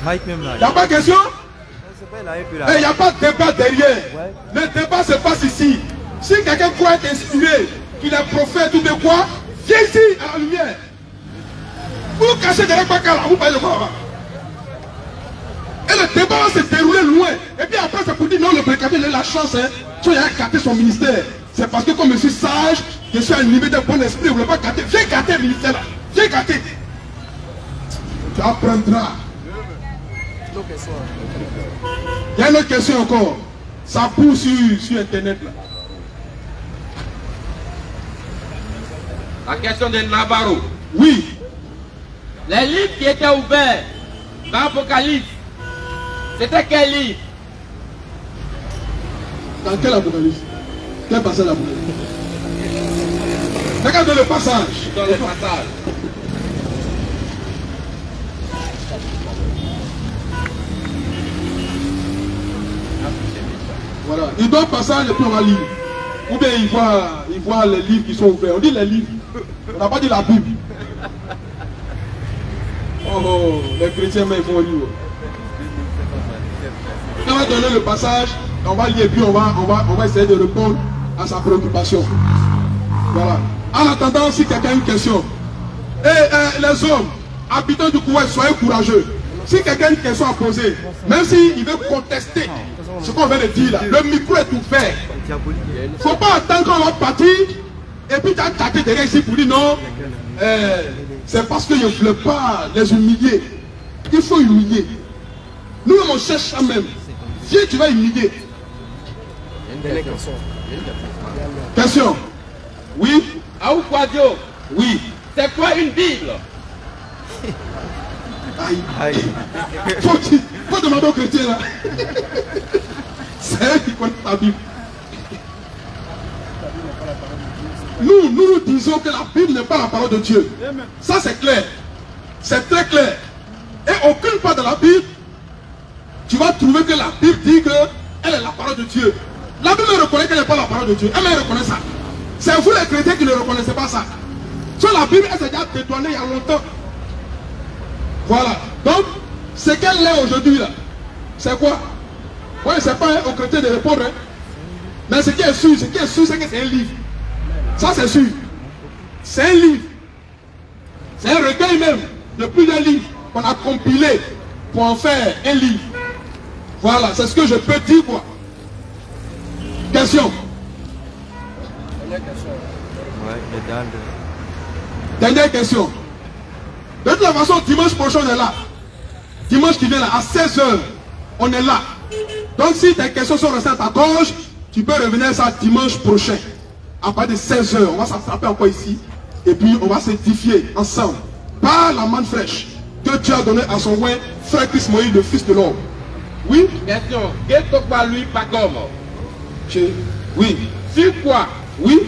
Il n'y a pas de question? Il n'y a pas de débat derrière. Le débat se passe ici. Si quelqu'un croit être inspiré, qu'il est prophète ou de quoi, viens ici à la lumière. Vous cachez derrière Bakala, vous parlez de quoi? Et le débat va se dérouler loin. Et puis après, c'est pour dire non, le précateur, il a la chance. Hein. Tu as gâté son ministère. C'est parce que comme je suis sage, je suis animé d'un bon esprit, vous ne voulez pas gâter. Viens gâter le ministère là. Viens gâter. Tu apprendras. Il y a une autre question encore. Ça pousse sur Internet là. La question de Navarro. Oui. Les livres qui étaient ouverts dans l'Apocalypse, c'était quel livre? Dans quel Apocalypse? Quel passage d'Apocalypse? Regarde le passage. Dans le passage. Voilà. Il doit passage et puis on va lire. Ou bien il voit les livres qui sont ouverts. On dit les livres. On n'a pas dit la Bible. Oh, les chrétiens, mais ils vont lire. On va donner le passage, on va lire et puis on va essayer de répondre à sa préoccupation. Voilà. En attendant, si quelqu'un a une question, et les hommes, habitants du Koweït, soyez courageux. Si quelqu'un a une question à poser, même s'il veut contester ce qu'on vient de dire là, le micro est ouvert. Il ne faut pas attendre qu'on va partir et puis tu as tapé derrière ici pour dire non. C'est parce que je ne voulais pas les humilier. Il faut humilier. Nous, on cherche ça même. Viens, tu vas humilier. Question. Oui. Aou Kwadio. Oui. C'est quoi une Bible? Aïe. Faut demander aux chrétiens là. C'est eux qui connaissent la Bible. nous disons que la Bible n'est pas la parole de Dieu. Ça c'est clair. C'est très clair. Et aucune part de la Bible, tu vas trouver que la Bible dit qu'elle est la parole de Dieu. La Bible reconnaît qu'elle n'est pas la parole de Dieu. Elle reconnaît ça. C'est vous les chrétiens qui ne reconnaissez pas ça. Sur la Bible, elle s'est déjà détournée il y a longtemps. Voilà. Donc, ce qu'elle est aujourd'hui là, c'est quoi? Oui, c'est pas aux chrétiens de répondre. Hein. Mais ce qui est sûr, c'est que c'est un livre. Ça c'est sûr. C'est un livre. C'est un recueil même de plusieurs livres qu'on a compilé pour en faire un livre. Voilà, c'est ce que je peux dire quoi. Question. Ouais, les dalles. Dernière question. De toute façon, dimanche prochain, on est là. Dimanche qui vient là, à 16h, on est là. Donc si tes questions sont restées à ta gorge, tu peux revenir ça dimanche prochain. À partir de 16h, on va s'attraper encore ici. Et puis on va s'édifier ensemble. Par la manne fraîche que Dieu a donnée à son roi, frère Christ Moïse, le fils de l'homme. Oui? Question. Qu'est-ce que lui pas comme? Oui. Sur quoi? Oui?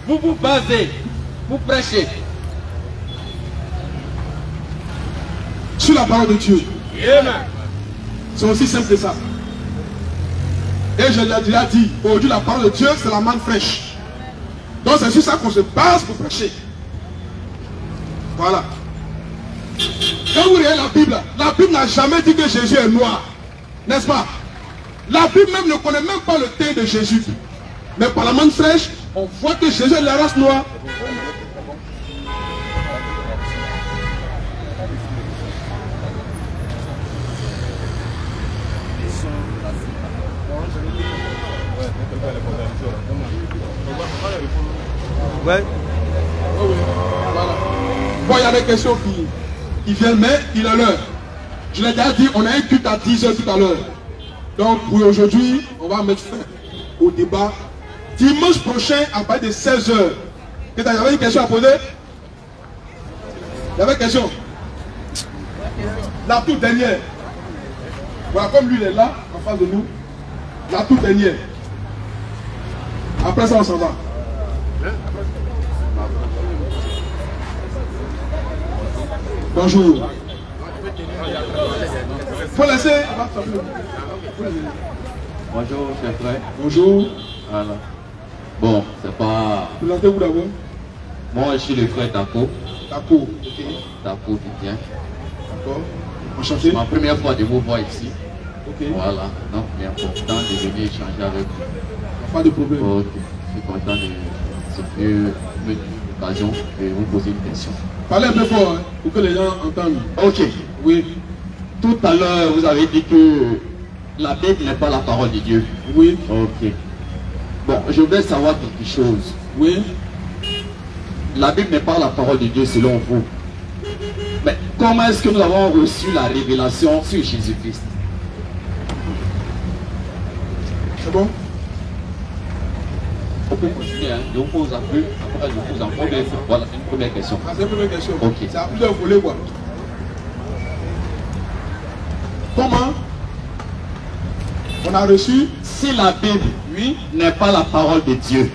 Vous vous basez, vous prêchez. Sur la parole de Dieu. Amen. C'est aussi simple que ça. Et je l'ai déjà dit, aujourd'hui la parole de Dieu c'est la manne fraîche. Donc c'est sur ça qu'on se base pour prêcher. Voilà. Quand vous regardez la Bible n'a jamais dit que Jésus est noir. N'est-ce pas? La Bible même ne connaît même pas le teint de Jésus. Mais par la manne fraîche, on voit que Jésus est de la race noire. Ouais. Voilà. Bon, il y a des questions qui viennent, mais il est l'heure. Je l'ai déjà dit, on a un culte à 10h tout à l'heure. Donc, pour aujourd'hui, on va mettre fin au débat. Dimanche prochain, à partir de 16h. Il y avait une question à poser? Il y avait une question? La toute dernière. Voilà, comme lui, il est là, en face de nous. La toute dernière. Après ça, on s'en va. Bonjour. Faut laisser. Bonjour, cher frère. Bonjour. Voilà. Bon, c'est pas... Présentez-vous d'abord. Moi, je suis le frère Taco. Taco. Ok. Taco Vivien. D'accord. Enchanté. C'est ma première fois de vous voir ici. Ok. Voilà. Donc, il est important de venir échanger avec vous. Pas de problème. Ok. Je suis content de l'occasion de vous poser une question. Parlez un peu fort hein, pour que les gens entendent. Ok. Oui. Tout à l'heure, vous avez dit que la Bible n'est pas la parole de Dieu. Oui. Ok. Bon, je voudrais savoir quelque chose. Oui. La Bible n'est pas la parole de Dieu selon vous. Mais comment est-ce que nous avons reçu la révélation sur Jésus-Christ? C'est bon? On peut continuer, hein? Je vous pose un peu, après je vous pose un problème. Voilà, c'est une première question. Ah, c'est la première question. Ok. C'est à plusieurs volets quoi. Comment on a reçu? Si la Bible, Oui. n'est pas la parole de Dieu,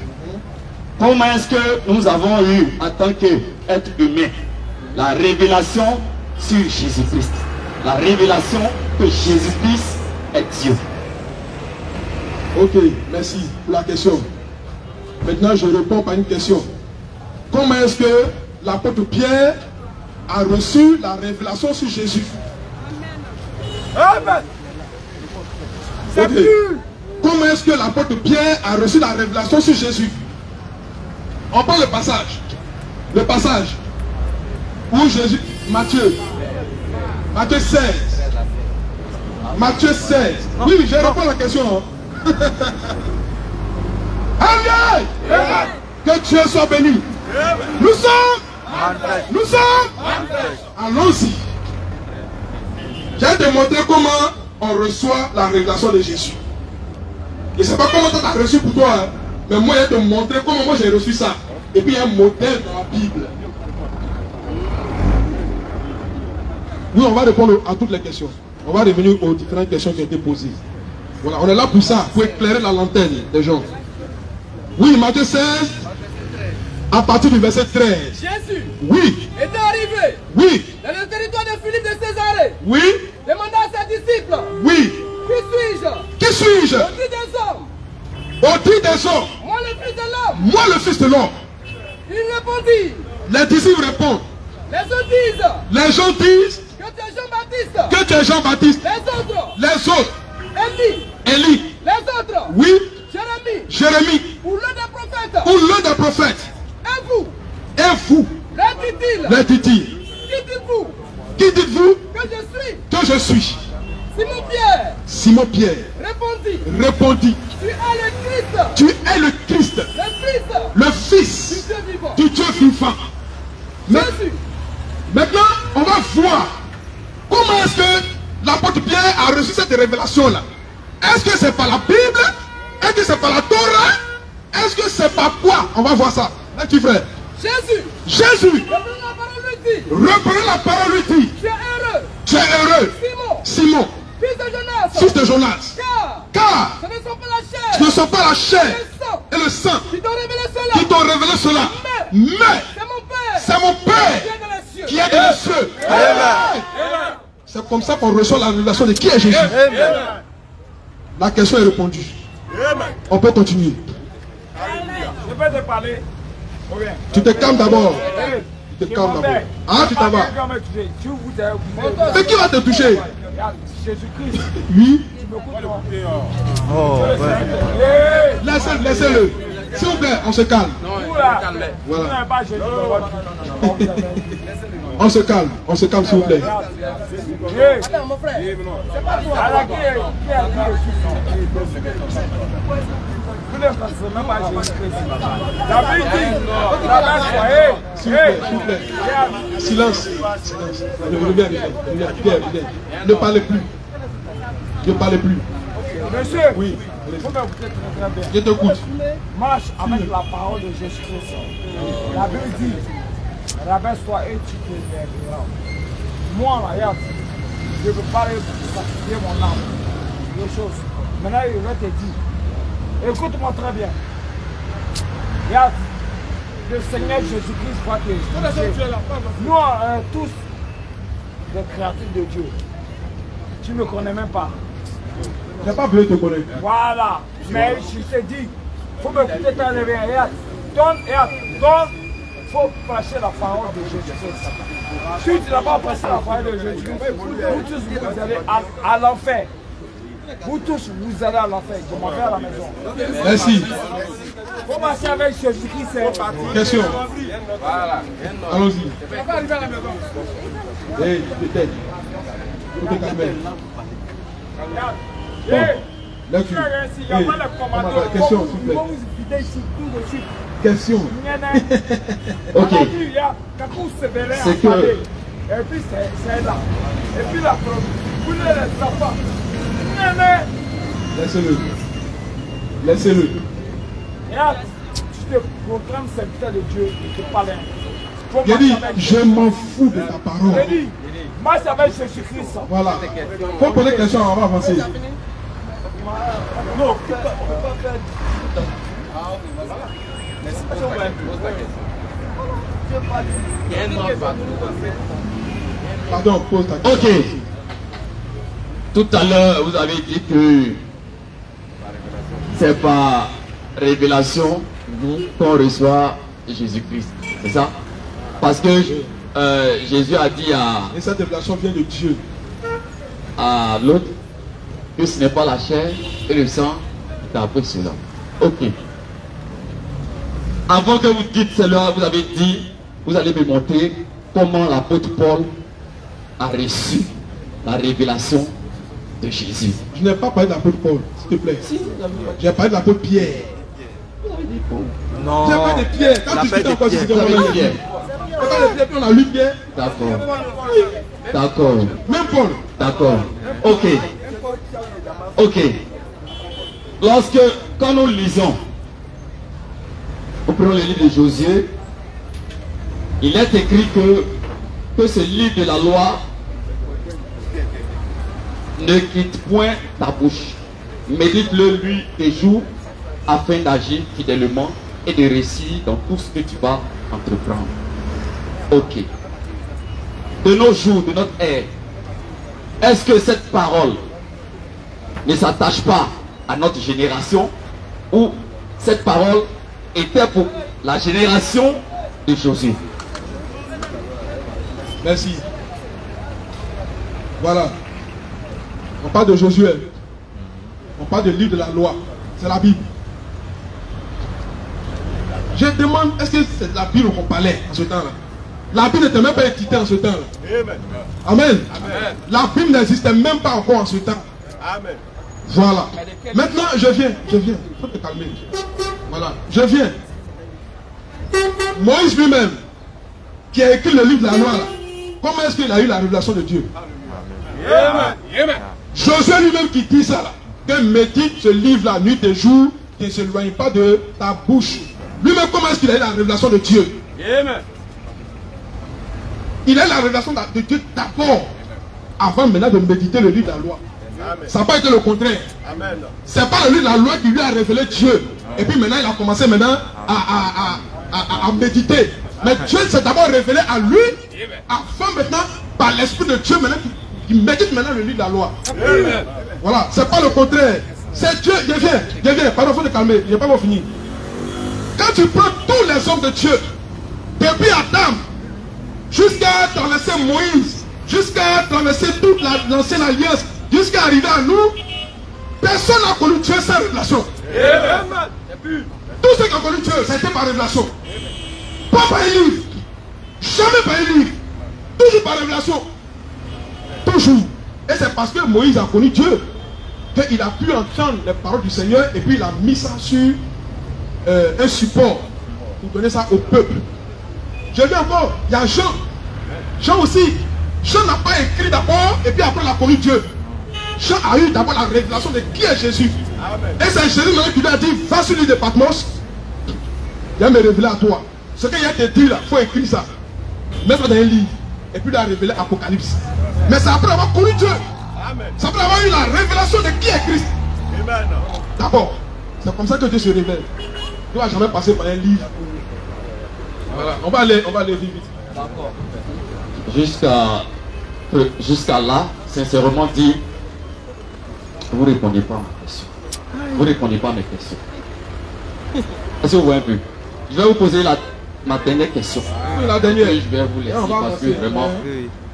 comment est-ce que nous avons eu, en tant qu'être humain, la révélation sur Jésus-Christ? La révélation que Jésus-Christ est Dieu. Ok, merci pour la question. Maintenant, je réponds par une question. Comment est-ce que l'apôtre Pierre a reçu la révélation sur Jésus? Amen. Ok. Comment est-ce que l'apôtre Pierre a reçu la révélation sur Jésus? On prend le passage. Le passage où Jésus... Matthieu 16. Matthieu 16. Oui, je réponds à la question. Hein. Amen. Que Dieu soit béni. Nous sommes. Allons-y. J'ai démontré comment on reçoit la révélation de Jésus. Je ne sais pas comment tu as reçu pour toi, hein, mais moi, je vais te montrer comment moi j'ai reçu ça. Et puis il y a un modèle dans la Bible. Oui, on va répondre à toutes les questions. On va revenir aux différentes questions qui ont été posées. Voilà, on est là pour ça, pour éclairer la lanterne des gens. Oui, Matthieu 16. À partir du verset 13. Jésus Oui, était arrivé oui, dans le territoire de Philippe de Césarée. oui, Demanda à ses disciples, oui. qui suis-je? Qui suis-je? Au dit des hommes. Au dit des hommes. Moi le fils de l'homme. Moi le fils de l'homme. Il répondit. Les disciples répondent. Les autres disent Les gens disent que tu es Jean-Baptiste. que tu es Jean-Baptiste. Les autres, Les autres, Élie. Élie. Les autres, Oui, Jérémie. Jérémie. Ou l'un des prophètes. Ou l'un des prophètes. Et vous, Et vous, leur dit-il, les dit-il, qui dites-vous qui dites-vous que je suis? que je suis? Simon Pierre Simon Pierre répondit, répondit, tu es le Christ, tu es le Christ, le Fils le Fils du Dieu vivant. du Dieu vivant. Jésus, Maintenant, on va voir comment est-ce que l'apôtre Pierre a reçu cette révélation-là. Est-ce que c'est par la Bible? Est-ce que c'est par la Torah? Est-ce que c'est par quoi? On va voir ça. Là, tu frère. Jésus, Jésus, reprenons la parole lui dit, reprenez la parole, lui dit, tu es heureux, tu es heureux, Simon, Simon, fils de Jonas, fils de Jonas, car ce ne sont pas la chair, ce ne sont pas la chair et le sang et le sang qui t'ont révélé cela, qui t'ont révélé cela, mais c'est mon Père c'est mon qui est Père dans les cieux. qui est dans les cieux. Amen. C'est comme ça qu'on reçoit la révélation de qui est Jésus. La question est répondue. On peut continuer. Je peux te parler. Tu te calmes d'abord. Tu te calmes d'abord. Ah, tu t'en vas. Mais qui va te toucher? Jésus-Christ. Oui. Oh, ouais. Laissez-le, laissez-le. S'il vous plaît, on se calme. Voilà. On se calme, s'il vous plaît. Attends, mon frère, c'est pas toi. S'il vous plaît. Silence. Reviens. Ne parlez plus. Ne parlez plus. Monsieur, Oui. vous m'écoutez très bien. Je t'écoute. Marche avec la parole de Jésus-Christ. La Bible dit, rabaisse-toi et tu te lèveras. Moi, regarde, je veux parler pour sacrifier mon âme. Deux choses. Maintenant, il va te dire, écoute-moi très bien. Regarde, le Seigneur Jésus-Christ va te juger. Nous, tous, des créatures de Dieu. Tu ne me connais même pas. Je n'ai pas voulu te connaître. Voilà. Mais je te dis, il faut m'écouter ta réveil. Donc, il faut prêcher la parole de Jésus-Christ. Si tu n'as pas prêché la parole de Jésus-Christ, vous tous vous allez à l'enfer. Vous tous vous allez à l'enfer. Je m'en vais à la maison. Merci. Il faut marcher avec Jésus-Christ. Question. Voilà. Allons-y. On va arriver à la maison. Hey, peut-être. Faut te calmer. Bon. Là, tu. Hey, question, s'il vous plaît. Question. Ok. C'est que... Et puis c'est là. Et puis la preuve. Vous ne les pas. Laissez-le. Laissez-le. Regarde, tu te proclames serviteur de Dieu et te parles. J'ai dit, je m'en fous de ta parole. J'ai dit, marche avec Jésus-Christ. Voilà. Faut poser des questions, on va avancer. Non, on peut pas faire. Pardon, pose ta question. Ok. Tout à l'heure, vous avez dit que c'est par révélation qu'on reçoit Jésus-Christ. C'est ça? Parce que Jésus a dit Et cette révélation vient de Dieu. à l'autre que ce n'est pas la chair et le sang qui t'a appris cela. Ok. Avant que vous dites cela, vous avez dit, vous allez me montrer comment l'apôtre Paul a reçu la révélation de Jésus. Je n'ai pas parlé de l'apôtre Paul, s'il te plaît. J'ai parlé de l'apôtre Pierre. Non. J'ai parlé de Pierre. Quand tu L'appel dis de encore, Pierre. tu Vous avez dit Pierre. on a lu Pierre. D'accord. D'accord. Même Paul. D'accord. Ok. Ok. Quand nous lisons, nous prenons le livre de Josué, il est écrit que ce livre de la loi ne quitte point ta bouche. Médite-le nuit et jour afin d'agir fidèlement et de réussir dans tout ce que tu vas entreprendre. Ok. De nos jours, de notre ère, est-ce que cette parole ne s'attache pas à notre génération ou cette parole était pour la génération de Josué? Merci. Voilà. On parle de Josué. On parle du livre de la loi. C'est la Bible. Je demande, est-ce que c'est la Bible qu'on parlait en ce temps-là? La Bible n'était même pas écrite en ce temps-là. Amen. Amen. La Bible n'existait même pas encore en ce temps. Amen. Voilà. Maintenant, je viens. Il faut te calmer. Voilà. Je viens. Moïse lui-même, qui a écrit le livre de la loi, là, comment est-ce qu'il a eu la révélation de Dieu? Amen. Josué lui-même qui dit ça, là, que médite ce livre-là, nuit et jour, qui ne s'éloigne pas de ta bouche. Lui-même, comment est-ce qu'il a eu la révélation de Dieu? Amen. Il a eu la révélation de Dieu d'abord, avant maintenant de méditer le livre de la loi. Amen. Ça n'a pas été le contraire. Amen. C'est pas le livre de la loi qui lui a révélé Dieu. Et puis maintenant, il a commencé maintenant à méditer. Mais Dieu s'est d'abord révélé à lui, afin maintenant, par l'Esprit de Dieu, maintenant, qui médite maintenant le livre de la loi. Amen. Voilà, c'est pas le contraire. C'est Dieu. Je viens. Pardon, il faut te calmer. Je n'ai pas fini. Quand tu prends tous les hommes de Dieu, depuis Adam, jusqu'à traverser Moïse, jusqu'à traverser toute l'ancienne alliance, jusqu'à arriver à nous, personne n'a connu Dieu sans révélation. Amen. Tout ce qui a connu Dieu, ça a été par révélation. Pas par un livre. Jamais par un livre. Toujours par révélation. Toujours. Et c'est parce que Moïse a connu Dieu qu'il a pu entendre les paroles du Seigneur et puis il a mis ça sur un support pour donner ça au peuple. Je dis encore, il y a Jean. Jean aussi. Jean n'a pas écrit d'abord et puis après il a connu Dieu. Jean a eu d'abord la révélation de qui est Jésus. Amen. Et c'est Jésus qui lui a dit, va sur l'île de Patmos, il va me révéler à toi. Ce qu'il y a été dit là, il faut écrire ça. Mettre dans un livre. Et puis il a révélé Apocalypse. Mais c'est après avoir connu Dieu. Amen. C'est après avoir eu la révélation de qui est Christ. Amen. D'abord, c'est comme ça que Dieu se révèle. Tu ne vas jamais passer par un livre. Voilà, on va aller vite. D'accord. Jusqu'à là, sincèrement dit, vous ne répondez pas à ma question. Vous ne répondez pas à mes questions. Est-ce que vous voyez un peu? Je vais vous poser ma dernière question. La dernière. Et je vais vous laisser parce que vraiment,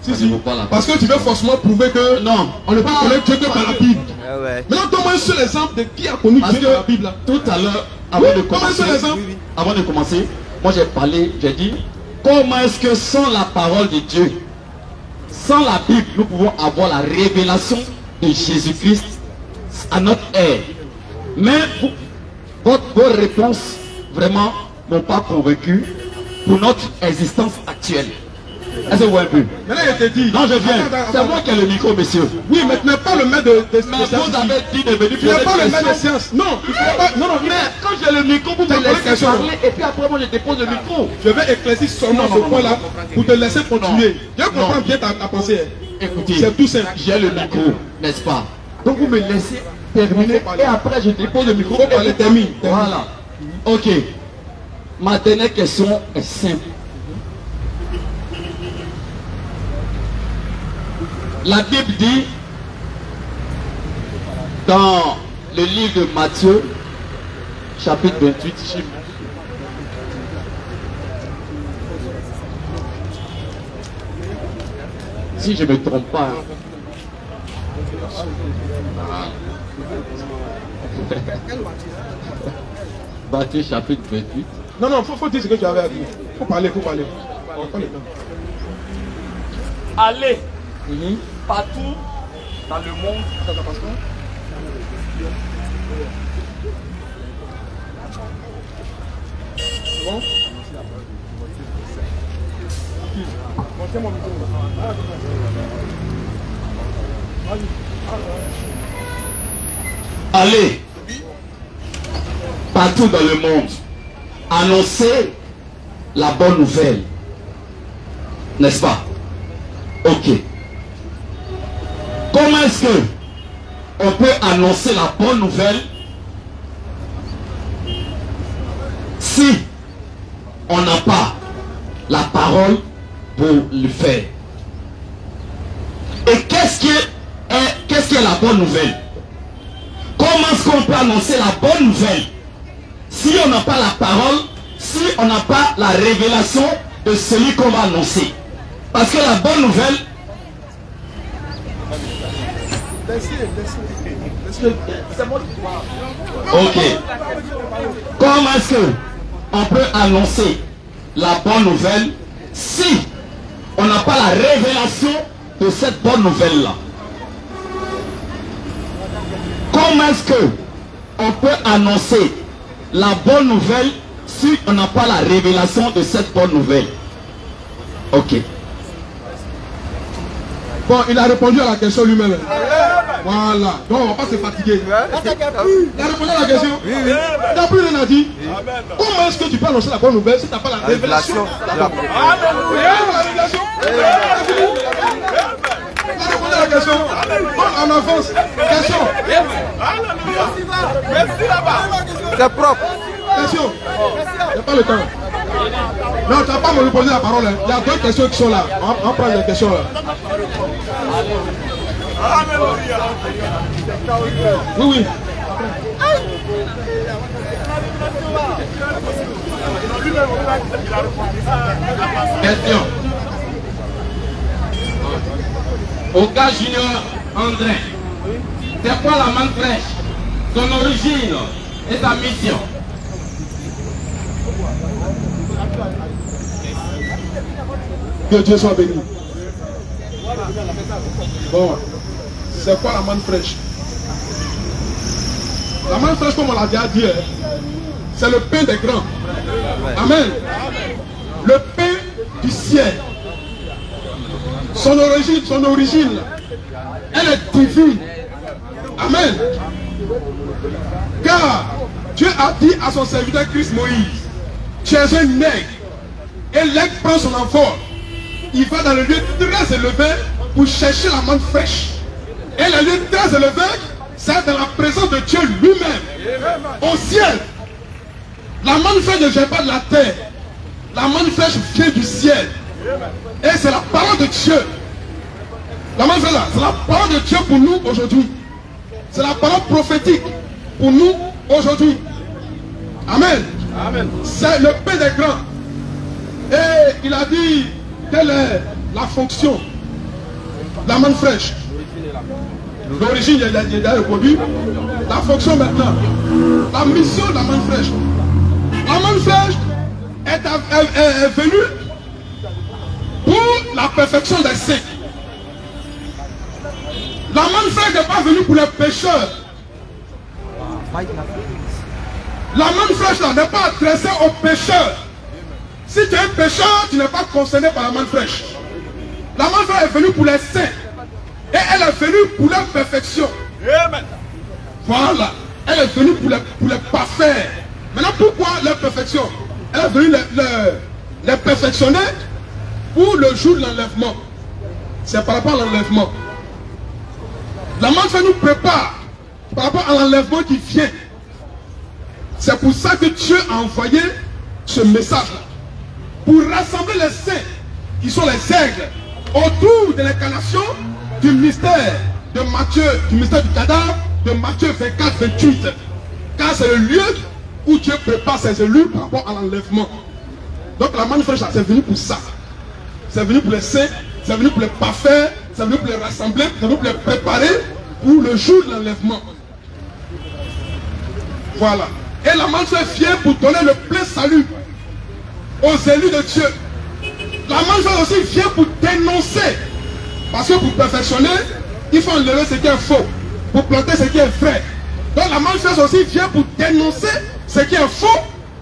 si. Parce que tu veux forcément prouver que non, on ne peut connaître Dieu que par la Bible. Maintenant, donne-moi un seul exemple de qui a connu Dieu par la Bible. Là. Tout à l'heure, avant de commencer, moi j'ai parlé, j'ai dit, comment est-ce que sans la parole de Dieu, sans la Bible, nous pouvons avoir la révélation de Jésus-Christ à notre ère. Mais vos réponses vraiment m'ont pas convaincu pour notre existence actuelle. Est-ce que vous voyez un peu? Maintenant, il te dit. Non, je viens. C'est moi qui ai le micro, monsieur. Oui, mais tu n'es pas le maître de mais vous avez dit de venir tu n'es pas le maître de sciences. Non, tu ne pas. Non, mais quand j'ai le micro, vous me laissez parler et puis après, moi, je dépose le micro. Je vais éclaircir seulement ce point-là pour te laisser continuer. Je comprends bien ta pensée. Écoutez, c'est tout simple. J'ai le micro, n'est-ce pas? Donc, vous me laissez terminer et après, je dépose le micro. Faut parler, termine. Voilà. Ok. Ma dernière question est simple. La Bible dit dans le livre de Matthieu, chapitre 28, si je ne me trompe pas, Matthieu chapitre 28. Non, faut dire ce que tu avais à dire. Faut parler. On prend le temps. Allez partout dans le monde. C'est bon? Montez-moi le micro. Allez partout dans le monde, annoncer la bonne nouvelle, n'est-ce pas? Ok. Comment est-ce que on peut annoncer la bonne nouvelle si on n'a pas la parole pour le faire. Et qu'est-ce qui est la bonne nouvelle? Comment est-ce qu'on peut annoncer la bonne nouvelle si on n'a pas la parole, si on n'a pas la révélation de celui qu'on va annoncer? Parce que la bonne nouvelle... Ok. Comment est-ce qu'on peut annoncer la bonne nouvelle si on n'a pas la révélation de cette bonne nouvelle-là? Comment est-ce qu'on peut annoncer la bonne nouvelle si on n'a pas la révélation de cette bonne nouvelle? Ok. Bon, il a répondu à la question lui-même. Voilà. Donc on ne va pas se fatiguer. Il a répondu à la question. Il n'a plus rien à dire. Comment est-ce que tu peux annoncer la bonne nouvelle si tu n'as pas la révélation? La révélation. Il a répondu à la question. On avance. Question. C'est propre. Question. Il n'y a pas le temps. Non, tu n'as pas me poser la parole. Il y a deux questions qui sont là. On prend les questions là. Oui, oui. Question. Oka Junior André, c'est quoi la manne fraîche? Son origine et sa mission? Que Dieu soit béni. Bon, c'est quoi la manne fraîche? La manne fraîche, comme on l'a déjà dit, c'est le pain des grands. Amen. Le pain du ciel. Son origine, elle est divine. Amen. Car Dieu a dit à son serviteur Christ Moïse, tu es un nègre. Et l'aigle prend son envol. Il va dans le lieu très élevé pour chercher la manne fraîche. Et le lieu très élevé, c'est dans la présence de Dieu lui-même. Au ciel. La manne fraîche ne vient pas de la terre. La manne fraîche vient du ciel. Et c'est la parole de Dieu. La manne fraîche, c'est la parole de Dieu pour nous aujourd'hui. C'est la parole prophétique pour nous aujourd'hui. Amen. Amen. C'est le pain des grands. Et il a dit quelle est la fonction de la manne fraîche. L'origine, il a déjà répondu. La fonction maintenant. La mission de la manne fraîche. La manne fraîche est venue pour la perfection des saints. La manne fraîche n'est pas venue pour les pécheurs. La manne fraîche n'est pas adressée aux pécheurs. Si tu es un pécheur, tu n'es pas concerné par la manne fraîche. La manne fraîche est venue pour les saints. Et elle est venue pour leur perfection. Voilà. Elle est venue pour les parfaits. Maintenant, pourquoi leur perfection? Elle est venue les perfectionner pour le jour de l'enlèvement. C'est par rapport à l'enlèvement. La manne fraîche nous prépare par rapport à l'enlèvement qui vient. C'est pour ça que Dieu a envoyé ce message-là. Pour rassembler les saints, qui sont les aigles, autour de l'incarnation du mystère de Matthieu, du mystère du cadavre, de Matthieu 24-28. Car c'est le lieu où Dieu prépare ses élus par rapport à l'enlèvement. Donc la manne fraîche, c'est venu pour ça. C'est venu pour les saints, c'est venu pour les parfaits, c'est venu pour les rassembler, c'est venu pour les préparer pour le jour de l'enlèvement. Voilà. Et la manne fraîche vient pour donner le plein salut aux élus de Dieu. La manne fraîche aussi vient pour dénoncer. Parce que pour perfectionner, il faut enlever ce qui est faux. Pour planter ce qui est vrai. Donc la manne fraîche aussi vient pour dénoncer ce qui est faux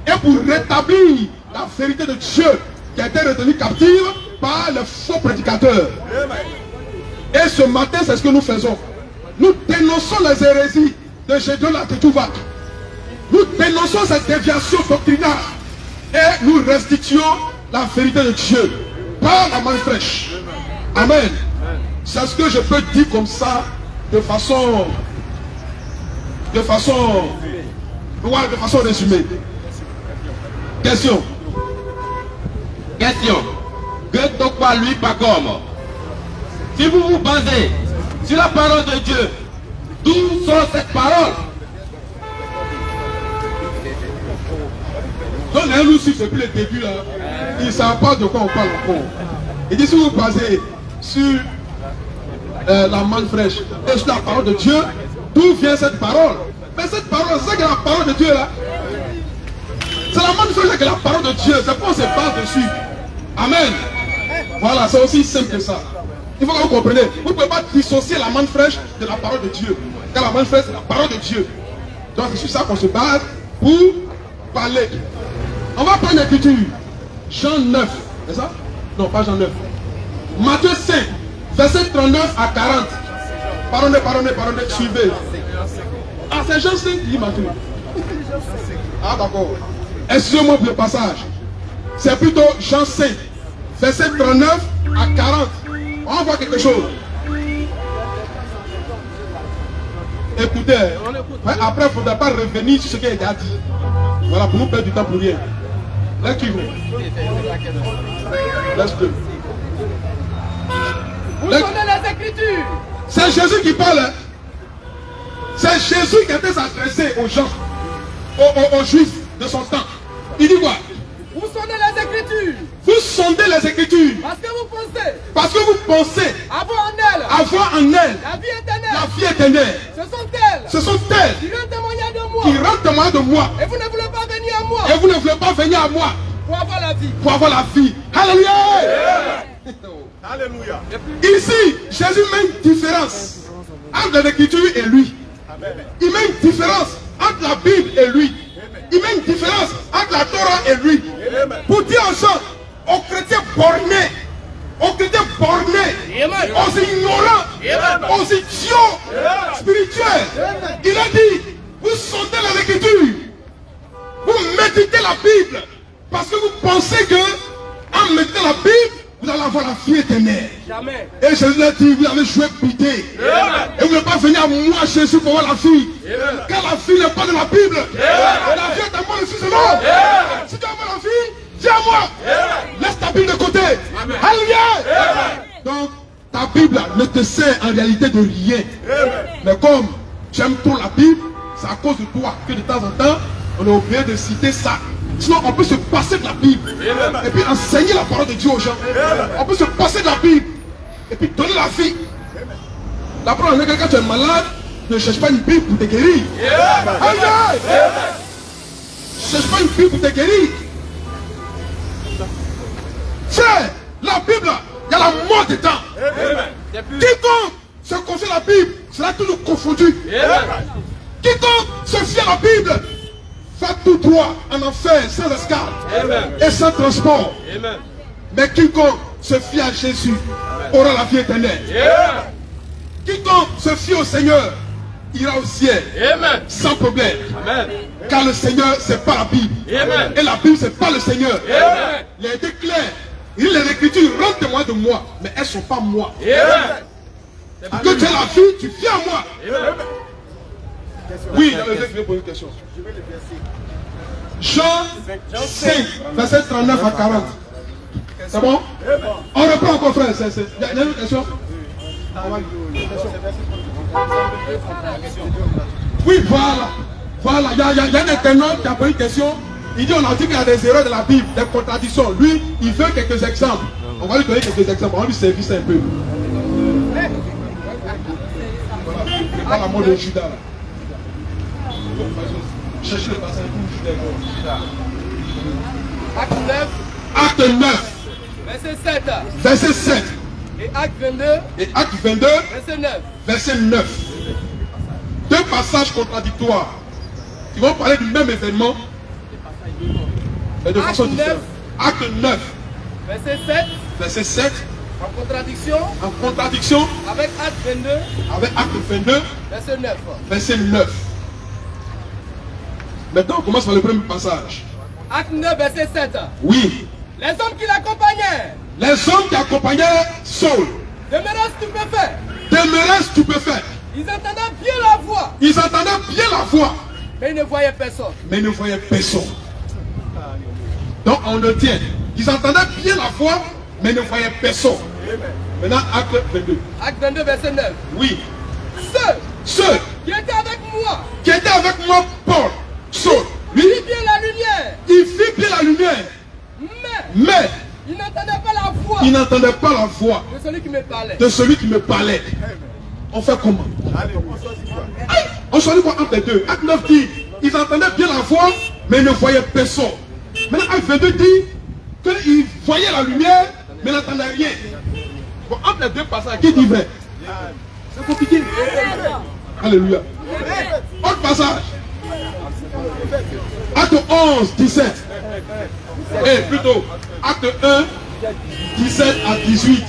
et pour rétablir la vérité de Dieu qui a été retenue captive par les faux prédicateurs. Et ce matin, c'est ce que nous faisons. Nous dénonçons les hérésies de Gédéon la Tétouva. Nous dénonçons cette déviation doctrinale et nous restituons la vérité de Dieu par la manne fraîche. Amen. C'est ce que je peux dire comme ça de façon résumée. Question. Question. Que donc pas lui pas comme. Si vous vous basez sur la parole de Dieu, d'où sort cette parole? Donnez-nous si depuis le début là. Ils ne savent pas de quoi on parle encore. Il dit si vous basez sur la manne fraîche et sur la parole de Dieu, d'où vient cette parole? Mais cette parole, c'est que la parole de Dieu là. C'est la manne fraîche que la parole de Dieu. C'est pour se base dessus. Amen. Voilà, c'est aussi simple que ça. Il faut que vous compreniez. Vous ne pouvez pas dissocier la manne fraîche de la parole de Dieu. Car la manne fraîche, c'est la parole de Dieu. Donc c'est sur ça qu'on se base pour parler. On va prendre l'écriture. Jean 9. C'est ça? Non, pas Jean 9. Matthieu 5, verset 39 à 40. Pardonnez, suivez. Ah, c'est Jean 5 qui dit Matthieu. Ah, d'accord. Excusez-moi pour le passage. C'est plutôt Jean 5, verset 39 à 40. On va voir quelque chose. Écoutez, après, il ne faudra pas revenir sur ce qui a été dit. Voilà, pour nous perdre du temps pour rien. Là qui vous. Laisse-le. Vous connaissez les Écritures. C'est Jésus qui parle. Hein? C'est Jésus qui était s'adresser aux gens, aux Juifs de son temps. Il dit quoi? Vous sondez les Écritures. Vous sondez les Écritures. Parce que vous pensez. Parce que vous pensez. Avoir en elle. Avoir en elle. La vie éternelle. La vie éternelle. Ce sont elles. Qui rendent témoignage de moi. Qui rendent témoignage de moi. Et vous ne voulez pas venir à moi. Et vous ne voulez pas venir à moi. Pour avoir la vie. Pour avoir la vie. Alléluia. Yeah. Alléluia. Ici, Jésus met une différence entre l'Écriture et lui. Il met une différence entre la Bible et lui. Il met une différence entre la Torah et lui. Pour dire aux gens, aux chrétiens bornés, aux ignorants, aux idiots spirituels, il a dit, vous sondez les Écritures, vous méditez la Bible, parce que vous pensez que en méditant la Bible, vous allez avoir la vie éternelle. Jamais. Et Jésus a dit, vous avez joué pité. Et vous ne pouvez pas venir à moi, Jésus, pour avoir la vie. Car la vie n'est pas de la Bible. Et la vie est à moi, le Fils de l'homme. Si tu veux avoir la vie, viens à moi. Laisse ta Bible de côté. Alléluia. Donc, ta Bible ne te sert en réalité de rien. Mais comme tu aimes trop la Bible, c'est à cause de toi que de temps en temps, on est obligé de citer ça. Sinon, on peut se passer de la Bible. Et puis enseigner la parole de Dieu aux gens. On peut se passer de la Bible. Et puis donner la vie. La preuve, quand tu es malade, ne cherche pas une Bible pour te guérir. Ne cherche pas une Bible pour te guérir. Frère, la Bible, il y a la mort dedans. Quiconque se confie à la Bible sera toujours confondu. Quiconque se fie à la Bible va tout droit en enfer, sans escale et sans transport. Amen. Mais quiconque se fie à Jésus aura la vie éternelle. Quiconque se fie au Seigneur ira au ciel. Amen. Sans problème. Amen. Car le Seigneur, c'est pas la Bible. Amen. Et la Bible, c'est pas le Seigneur. Amen. Il a été clair. Les Écritures rendent témoin de moi, mais elles ne sont pas moi. Amen. Que tu as la vie, tu viens à moi. Amen. Oui, je vais poser une question. Jean 5, verset 39 à 40. C'est bon? On reprend encore, frère. Il y a une question? Oui, voilà. Voilà. Il y a un internaute qui a posé une question. Il dit on a dit qu'il y a des erreurs de la Bible, des contradictions. Lui, il veut quelques exemples. On va lui donner quelques exemples. On va lui servir ça un peu. Pas la mort de Judas. Cherchez le passage où Judas. Acte 9. Acte 9. Verset 7. Verset 7. Et acte 22. Et acte 22. Verset 9. Verset 9. Deux passages contradictoires. Ils vont parler du même événement, mais de façon différente. Acte 9. Verset 7. Verset 7. En contradiction. En contradiction. Avec acte 22. Avec acte 22. Verset 9. Verset 9. Maintenant, on commence par le premier passage. Acte 9, verset 7. Oui. Les hommes qui l'accompagnaient. Les hommes qui accompagnaient Saul. Demeuraient stupéfaits. Ils entendaient bien la voix. Ils entendaient bien la voix. Mais ils ne voyaient personne. Mais ils ne voyaient personne. Donc on le tient. Ils entendaient bien la voix, mais ne voyaient personne. Maintenant, acte 22. Acte 22, verset 9. Oui. Ceux Ceux qui étaient avec moi, qui étaient avec moi, Paul, Saul, lui, vit bien la lumière, il vit bien la lumière, mais ils n'entendaient pas la voix il n'entendait pas la voix de celui qui me parlait. de celui qui me parlait. On fait comment? On choisit quoi entre les deux? Acte 9 dit, ils entendaient bien la voix, mais ils ne voyaient personne. Maintenant, Acte 22 dit qu'ils voyaient la lumière, mais n'entendaient rien. Bon, entre les deux passages, qui dit vrai? C'est compliqué. Alléluia. Autre passage. Acte 11, 17. Et plutôt, acte 1, 17 à 18.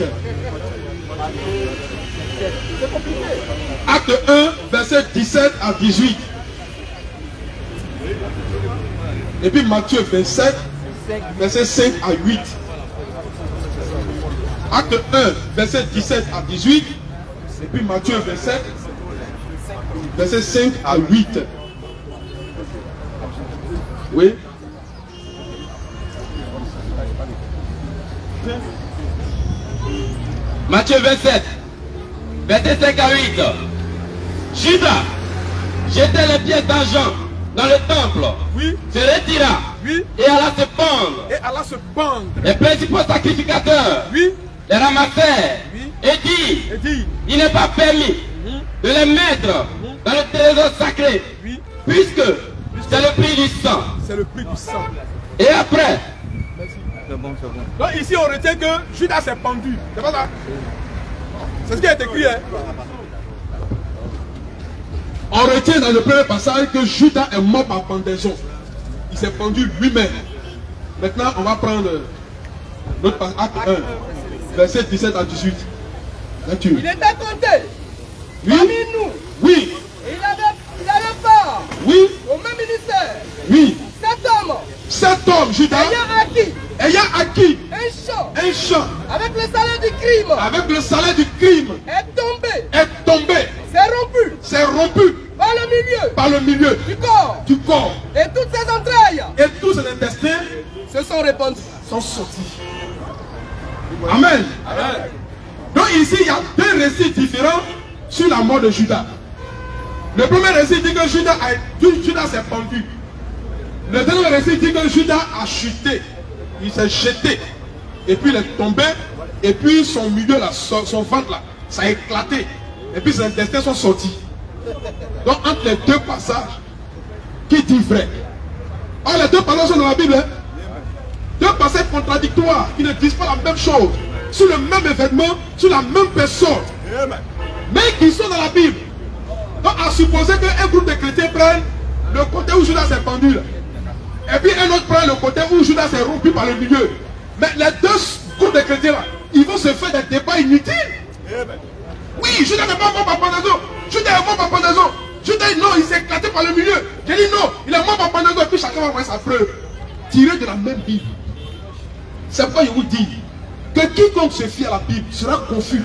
Acte 1, verset 17 à 18. Et puis Matthieu 27, verset 5 à 8. Acte 1, verset 17 à 18. Et puis Matthieu 27, verset 5 à 8. Oui. Matthieu 27, verset 5 à 8. Judas jetait les pièces d'argent dans le temple, Oui. se retira Oui. et alla se pendre. Et Allah se pendre. Les principaux sacrificateurs Oui. les ramassèrent Oui. et dit, Et dit. il n'est pas permis de les mettre dans le trésor sacré, Oui. puisque c'est le prix du sang. C'est le prix du sang. Et après, Donc ici on retient que Judas s'est pendu. C'est pas ça? C'est ce qui est écrit. Hein? On retient dans le premier passage que Judas est mort par pendaison. Il s'est pendu lui-même. Maintenant, on va prendre notre passage, acte 1, verset 17 à 18. Lecture. Il était compté Oui, parmi nous. oui, Et il avait part oui, au même ministère. oui. Cet homme, Judas, ayant acquis un champ, un champ avec le salaire du crime, avec le salaire du crime, est tombé, s'est rompu par le milieu par le milieu du corps. du corps. Et toutes ses entrailles Et tous ses intestins se sont répandus. sont sortis. Amen. Donc ici, il y a deux récits différents sur la mort de Judas. Le premier récit dit que Judas s'est pendu. Le deuxième récit dit que Judas a chuté. Il s'est jeté. Et puis il est tombé. Et puis son milieu, là, son ventre, là, ça a éclaté. Et puis ses intestins sont sortis. Donc entre les deux passages, qui dit vrai? Or les deux passages sont dans la Bible. Hein? Deux passages contradictoires qui ne disent pas la même chose. Sur le même événement, sur la même personne. Mais qui sont dans la Bible. Donc à supposer qu'un groupe de chrétiens prennent le côté où Judas s'est pendu là. Et puis un autre prend le côté où Judas s'est rompu par le milieu. Mais les deux groupes de chrétiens là, ils vont se faire des débats inutiles. Oui, Judas n'est pas mort par pendaison. Judas est mort par pendaison. Judas, non, il s'est éclaté par le milieu. J'ai dit non, il est mort par pendaison. Et puis chacun va voir sa preuve. Tiré de la même Bible. C'est pourquoi je vous dis que quiconque se fie à la Bible sera confus.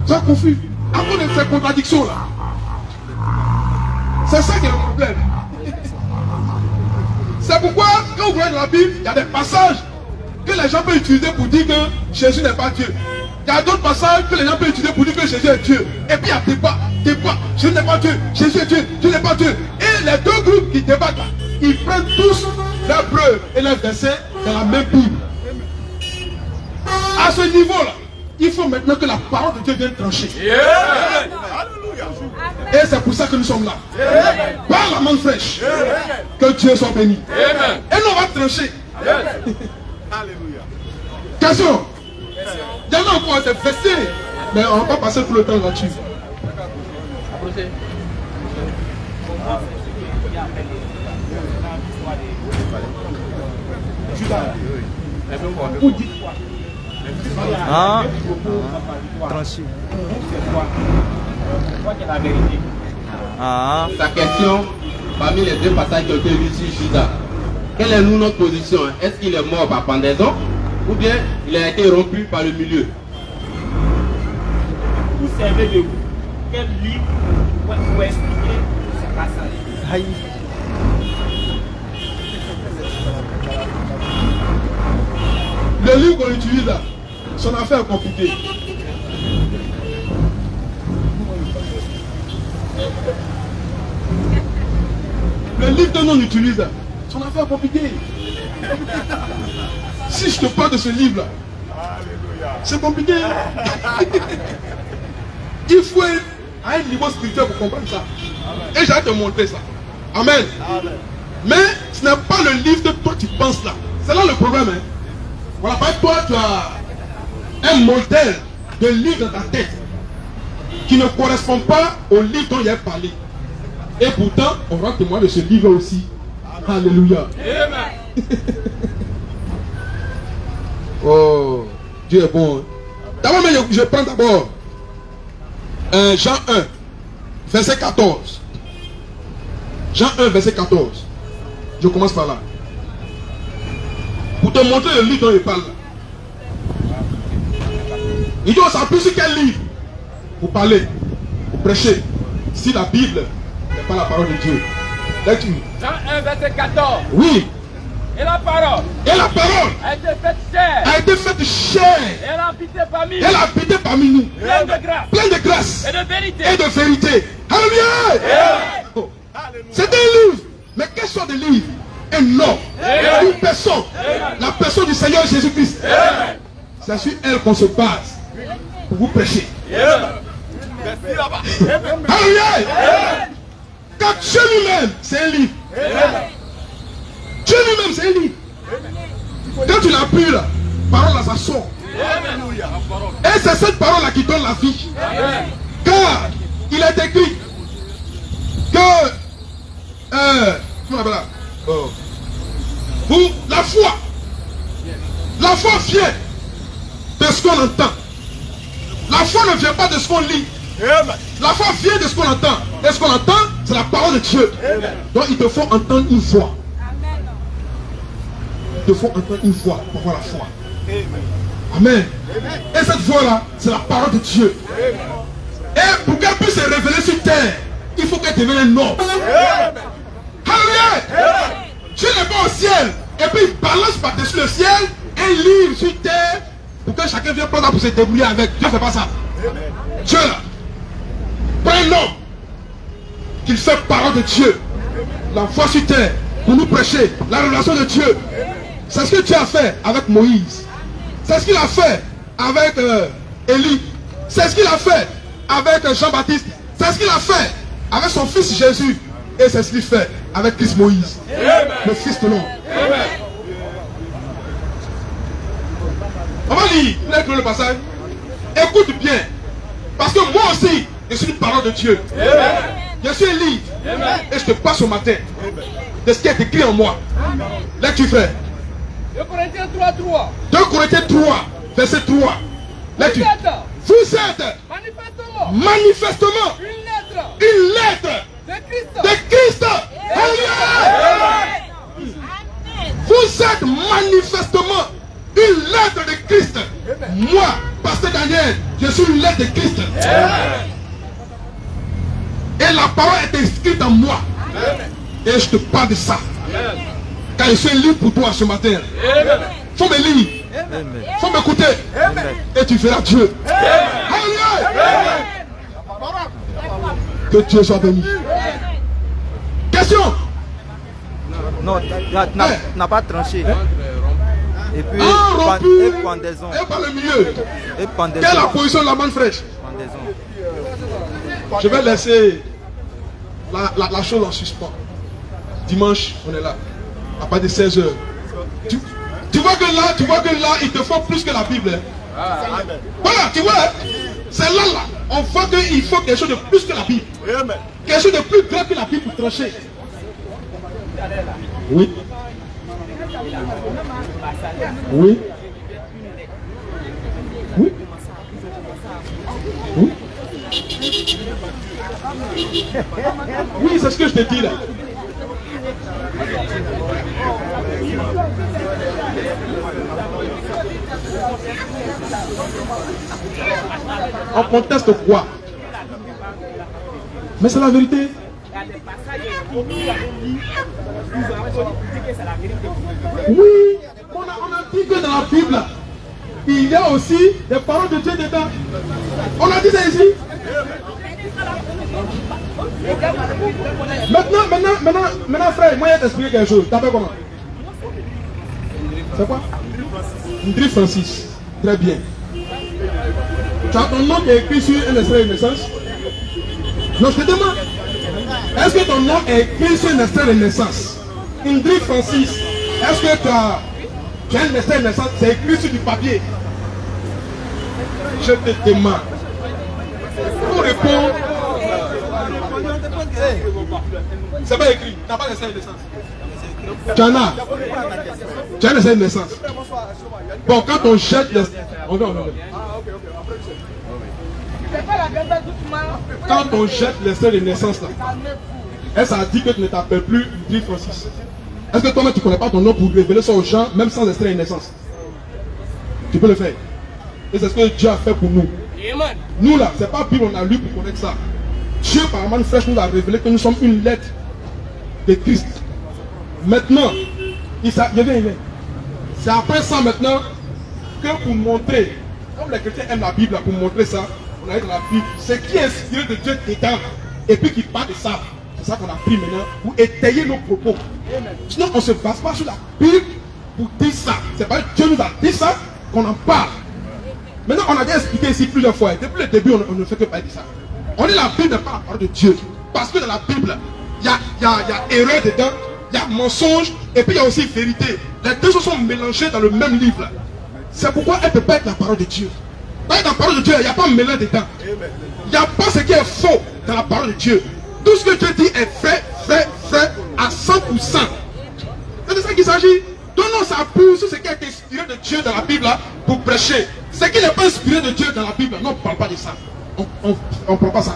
Sera confus. À cause de ces contradictions là. C'est ça qui est le problème. C'est pourquoi, quand vous voyez dans la Bible, il y a des passages que les gens peuvent utiliser pour dire que Jésus n'est pas Dieu. Il y a d'autres passages que les gens peuvent utiliser pour dire que Jésus est Dieu. Et puis il y a débat. Jésus n'est pas Dieu, Jésus est Dieu, Dieu n'est pas Dieu. Et les deux groupes qui débattent là, ils prennent tous leurs preuves et leurs versets dans la même Bible. À ce niveau-là, il faut maintenant que la parole de Dieu vienne trancher. Et c'est pour ça que nous sommes là. Par la main fraîche. Que Dieu soit béni. Et nous on va trancher. Alléluia. Question. Il y en a encore des versets. Mais on va pas passer tout le temps là-dessus. Ah, tranché. Ah. sa question, parmi les deux passages qui ont été lus sur Judas, quelle est nous notre position? Est-ce qu'il est mort par pendaison ou bien il a été rompu par le milieu? Vous servez de vous. Quel livre pour expliquer ce passage? Aïe. Le livre qu'on utilise là, son affaire est compliquée. Le livre que l'on utilise là, son affaire est compliquée. Si je te parle de ce livre là, c'est compliqué. Il faut être à un niveau spirituel pour comprendre ça. Et j'ai hâte de montrer ça. Amen. Mais ce n'est pas le livre que toi tu penses là. C'est là le problème. Hein. Voilà, toi tu as un modèle de livre dans ta tête qui ne correspond pas au livre dont il a parlé. Et pourtant, on rend témoin de ce livre aussi. Alléluia. Oh, Dieu est bon. D'abord, je prends d'abord Jean 1, verset 14. Jean 1, verset 14. Je commence par là. Pour te montrer le livre dont il parle. Il dit on s'appuie sur quel livre? Pour parler, pour prêcher. Si la Bible n'est pas la parole de Dieu. Lecture. Jean 1, verset 14. Oui. Et la parole. Et la parole a été faite chair. a été faite chair. Et elle a habité parmi nous. Elle a habité parmi nous. Pleine de grâce. Pleine de grâce. Et de vérité. Et de vérité. Alléluia. Oh. C'est un livre. Mais quelle sorte de livre? Un homme. Une personne. La personne du Seigneur Jésus-Christ. C'est sur elle qu'on se base pour vous prêcher. Alléluia. Car Dieu lui-même, c'est un livre. Dieu lui-même, c'est un livre. Quand tu l'appuies là, parole là, ça sort. Et c'est cette parole là qui donne la vie. Car il est écrit que pour la foi vient de ce qu'on entend. La foi ne vient pas de ce qu'on lit. La foi vient de ce qu'on entend. Et ce qu'on entend, c'est la parole de Dieu. Donc il te faut entendre une voix. Il te faut entendre une voix pour voir la foi. Amen. Et cette voix-là, c'est la parole de Dieu. Et pour qu'elle puisse se révéler sur terre, il faut qu'elle devienne un homme. Alléluia. Dieu n'est pas au ciel. Et puis il balance par-dessus le ciel un livre sur terre pour que chacun vienne prendre pour se débrouiller avec. Dieu ne fait pas ça. Dieu là, prend un homme qu'il fait parole de Dieu. La foi sur terre pour nous prêcher la révélation de Dieu. C'est ce que Dieu a fait avec Moïse. C'est ce qu'il a fait avec Élie. C'est ce qu'il a fait avec Jean-Baptiste. C'est ce qu'il a fait avec son fils Jésus. Et c'est ce qu'il fait avec Christ Moïse, le fils de l'homme. On va lire le passage. Écoute bien. Parce que moi aussi, je suis une parole de Dieu. Je suis un livre. Et je te passe au matin de ce qui est écrit en moi. Lecture, frère. 2 Corinthiens 3, 3. 2 Corinthiens 3, verset 3. Lecture. Vous êtes manifestement une lettre de Christ. Vous êtes manifestement une lettre de Christ. Moi, pasteur Daniel, je suis une lettre de Christ. Et la parole est écrite en moi. Et je te parle de ça. Car je suis un livre pour toi ce matin. Faut me lire. Faut m'écouter. Et tu verras Dieu. Que Dieu soit béni. Question. Non, n'a pas tranché. Et puis, et pendaison. Et par le milieu. Et pendaison. Quelle est la position de la manne fraîche? Pendaison. Je vais laisser la chose en suspens. Dimanche, on est là. À partir de 16h. Tu vois que là, il te faut plus que la Bible. Hein? Voilà, tu vois. C'est là. On voit qu'il faut quelque chose de plus que la Bible. Quelque chose de plus grand que la Bible pour trancher. Oui. Oui. Oui. Oui. Oui, c'est ce que je te dis là. On conteste quoi? Mais c'est la vérité. Oui, on a dit que dans la Bible, il y a aussi des paroles de Dieu dedans. On a dit ça ici. Maintenant, frère, moi, je vais t'expliquer quelque chose. T'appelles comment? C'est quoi? Ndri Francis. Très bien. Tu as ton nom qui est écrit sur un extrait de naissance? Non, je te demande. Est-ce que ton nom est écrit sur un extrait de naissance? Ndri Francis. Est-ce que tu as un extrait de naissance? C'est écrit sur du papier. Je te demande. Pour répondre. C'est pas écrit. Tu n'as pas d'extrait de naissance. Tu en as. Tu as un extrait de naissance. Bon, quand on jette les... Quand on jette l'extrait de naissance là, elle ça dit que tu ne t'appelles plus Ndri Francis. Est-ce que toi-même tu ne connais pas ton nom pour révéler ça aux gens, même sans extrait de naissance? Tu peux le faire. Et c'est ce que Dieu a fait pour nous. Nous là, c'est pas Bible, on a lu pour connaître ça. Dieu par la manne fraîche nous a révélé que nous sommes une lettre de Christ. Maintenant, je viens. C'est après ça maintenant que pour montrer, comme les chrétiens aiment la Bible, pour montrer ça, on a dit dans la Bible, c'est qui est inspiré de Dieu dedans, et puis qui parle de ça. C'est ça qu'on a pris maintenant pour étayer nos propos. Sinon, on ne se base pas sur la Bible pour dire ça. C'est pas Dieu nous a dit ça qu'on en parle. Maintenant, on a déjà expliqué ici plusieurs fois. Depuis le début, on ne fait que parler de ça. On dit la Bible n'est pas la parole de Dieu. Parce que dans la Bible, il y a erreur dedans, il y a mensonge, et puis il y a aussi vérité. Les deux choses sont mélangées dans le même livre. C'est pourquoi elle ne peut pas être la parole de Dieu. Dans la parole de Dieu, il n'y a pas de mélange dedans. Il n'y a pas ce qui est faux dans la parole de Dieu. Tout ce que Dieu dit est fait à 100%. C'est de ça qu'il s'agit. Donnons sa pousse sur ce qui est inspiré de Dieu dans la Bible là, pour prêcher. Ce qui n'est pas inspiré de Dieu dans la Bible, non, on ne parle pas de ça. On ne prend pas ça.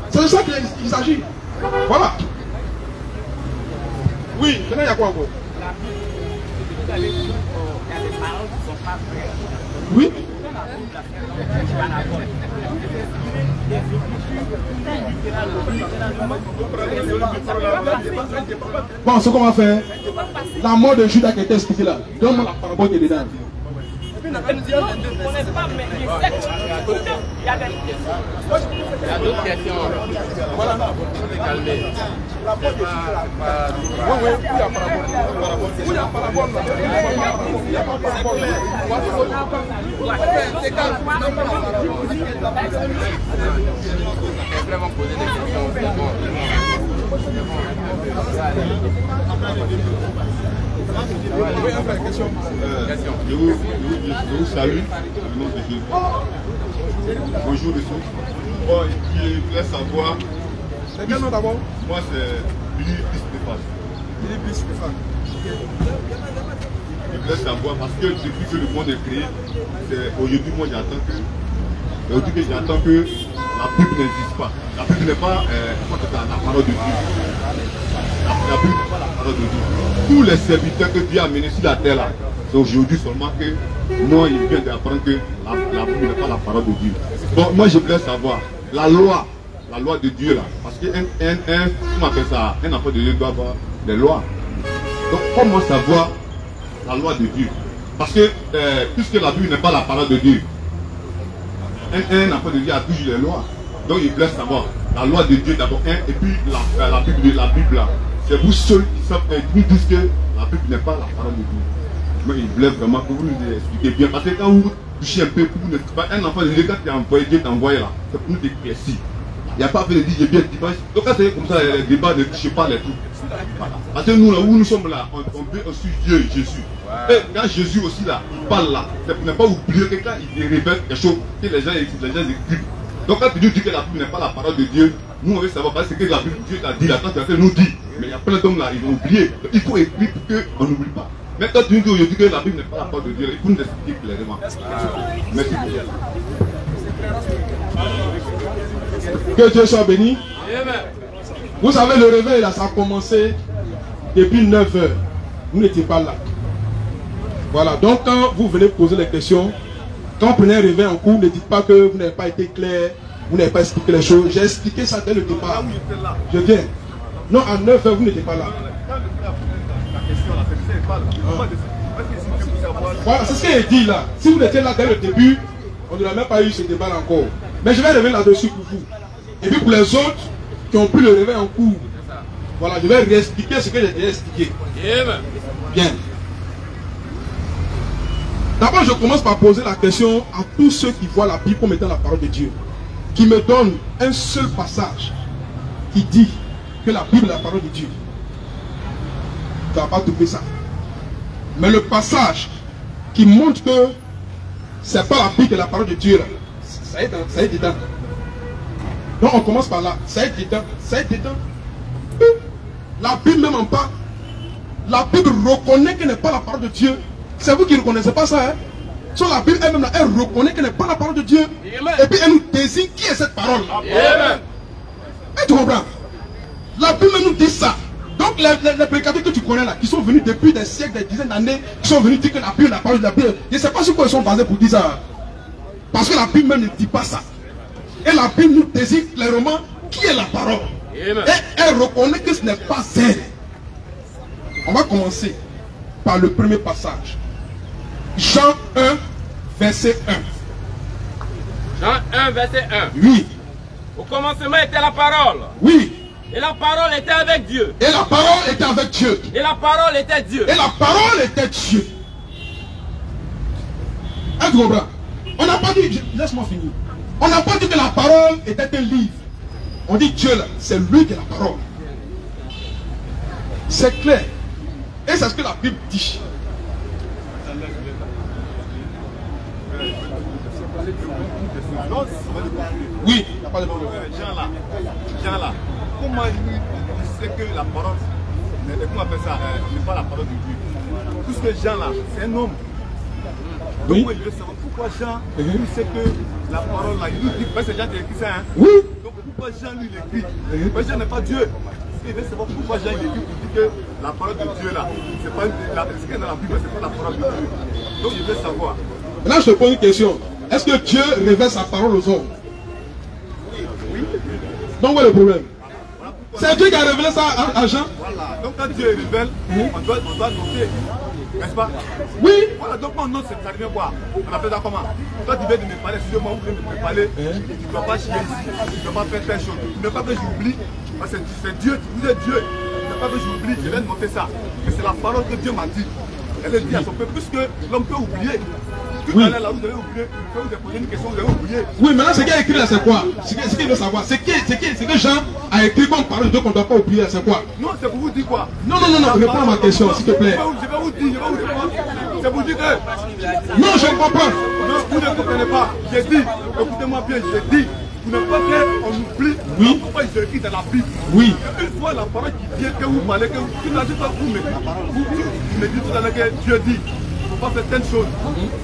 C'est de ça qu'il s'agit. Voilà. Oui, maintenant il y a quoi encore? Oui. Bon, ce qu'on va faire, la mort de Judas qui était expliquée là, donne-moi la parabole qui est dedans. Il y a d'autres questions. Voilà. Calmer. Vraiment poser des questions. Je vous salue au nom de Jésus. Bonjour monsieur. Bon, je voulais savoir. C'est quel nom d'abord? Moi c'est Billy Stéphane. Billy Stéphane. Je voulais savoir parce que depuis que le monde est créé, aujourd'hui moi j'attends que la Bible n'existe pas. La Bible n'est pas la parole de Dieu. La Bible n'est pas la parole de Dieu. Tous les serviteurs que Dieu a menés sur la terre là, c'est aujourd'hui seulement que non, il vient d'apprendre que la Bible n'est pas la parole de Dieu. Bon, moi je voulais savoir, la loi de Dieu là, parce qu'un enfant de Dieu doit avoir des lois. Donc comment savoir la loi de Dieu? Parce que puisque la Bible n'est pas la parole de Dieu, un enfant de Dieu a toujours les lois. Donc il voulait savoir la loi de Dieu d'abord, et puis la Bible là. C'est vous seuls qui savent, qui nous disent que la Bible n'est pas la parole de Dieu. Mais il voulait vraiment que vous nous expliquiez bien. Parce que quand vous touchez un peu, un enfant de Dieu, quand Dieu t'a envoyé là, c'est pour nous éclaircir. Il n'y a pas fait de dire j'ai bien dimanche. Donc quand c'est comme ça, les débats ne touchent pas les trucs. Voilà. Parce que nous là où nous sommes là, on veut aussi Dieu et Jésus. Et quand Jésus aussi là, il parle là, c'est pour ne pas oublier que quand il révèle quelque chose, que les gens écrivent. Donc quand Dieu dit que la Bible n'est pas la parole de Dieu, nous on veut savoir parce que la Bible Dieu t'a dit, la tante nous dit. Mais il y a plein d'hommes là, ils ont oublié. Donc, il faut écrire pour qu'on n'oublie pas. Mais quand tu dis aujourd'hui que la Bible n'est pas la parole de Dieu, il faut nous expliquer clairement. Merci. Que Dieu soit béni. Vous savez, le réveil là, ça a commencé depuis 9 h. Vous n'étiez pas là. Voilà, donc quand vous venez poser les questions, quand vous prenez un réveil en cours, ne dites pas que vous n'avez pas été clair, vous n'avez pas expliqué les choses. J'ai expliqué ça dès le départ. Je viens. Non, à 9 h, vous n'étiez pas là. Voilà, c'est ce qu'il dit là. Si vous étiez là dès le début, on n'aurait même pas eu ce débat encore. Mais je vais revenir là-dessus pour vous. Et puis pour les autres qui ont pu le réveiller en cours, voilà, je vais réexpliquer ce que j'ai déjà expliqué. Bien. D'abord, je commence par poser la question à tous ceux qui voient la Bible comme étant la parole de Dieu, qui me donnent un seul passage qui dit que la Bible est la parole de Dieu. Tu ne vas pas trouver ça. Mais le passage qui montre que ce n'est pas la Bible qui est la parole de Dieu, là, ça est dedans. Donc on commence par là. Ça est dedans. Ça est dedans. La Bible même en parle. La Bible reconnaît qu'elle n'est pas la parole de Dieu. C'est vous qui ne reconnaissez pas ça. Hein? Sur la Bible elle-même, elle reconnaît qu'elle n'est pas la parole de Dieu. Amen. Et puis elle nous désigne qui est cette parole. Et tu comprends? La Bible nous dit ça. Donc les prédicateurs que tu connais là, qui sont venus depuis des siècles, des dizaines d'années, qui sont venus dire que la Bible est la parole de la Bible, je ne sais pas sur quoi ils sont basés pour dire ça. Parce que la Bible même ne dit pas ça. Et la Bible nous désigne clairement qui est la parole. Amen. Et elle reconnaît que ce n'est pas elle. On va commencer par le premier passage. Jean 1, verset 1. Jean 1, verset 1. Oui. Au commencement était la parole. Oui. Et la parole était avec Dieu. Et la parole était avec Dieu. Et la parole était Dieu. Et la parole était Dieu. Est-ce que tu comprends? On n'a pas dit, laisse-moi finir. On n'a pas dit que la parole était un livre. On dit Dieu là, c'est lui qui est la parole. C'est clair. Et c'est ce que la Bible dit. Oui, il n'y a pas de problème. Jean là, comment il sait que la parole, comment on appelle ça, n'est pas la parole de Dieu? Puisque Jean là, c'est un homme. Donc oui. Il veut savoir pourquoi Jean, il sait que la parole là, il nous dit, parce que Jean a écrit ça. Hein? Oui. Donc pourquoi Jean lui l'écrit? Parce que Jean n'est pas Dieu. Il veut savoir pourquoi Jean il écrit pour dire que la parole de Dieu là, c'est pas ce qui est dans la Bible, c'est pas la parole de Dieu. Donc il veut savoir. Maintenant je te pose une question. Est-ce que Dieu révèle sa parole aux hommes? Oui. Donc où est le problème? C'est Dieu qui a révélé ça à Jean. Voilà. Donc quand Dieu révèle, on doit noter. N'est-ce pas? Oui. Voilà, donc on note, ça devient quoi? On appelle ça comment? Toi tu viens de me parler, si moi vous venez de me parler, tu ne dois pas chier ici, tu ne dois pas faire telle chose. Tu ne dois pas que j'oublie. Parce que c'est Dieu, vous êtes Dieu. Tu ne dois pas que j'oublie, je viens de noter ça. Mais c'est la parole que Dieu m'a dit. Elle dit à son peuple, puisque l'homme peut oublier. Tout à l'heure, là, vous avez oublié. Quand vous avez posé une question, vous avez oublié. Oui, maintenant, ce qu'il a écrit là, c'est quoi? Ce qu'il veut savoir, c'est que Jean a écrit comme parole de Dieu qu'on ne doit pas oublier, c'est quoi? Non, c'est pour vous dire quoi? Non, réponds à ma question, s'il te plaît. Je vais vous dire, c'est pour vous dire que... Non, je ne comprends pas. Non, vous ne comprenez pas. J'ai dit, écoutez-moi bien, j'ai dit, vous ne pas qu'on oublie. Oui. Pourquoi il écrit dans la Bible? Oui. Une fois la parole qui vient, que vous parlez, que vous n'avez pas vous me dites tout à l'heure que Dieu dit. Il ne faut pas faire telle chose.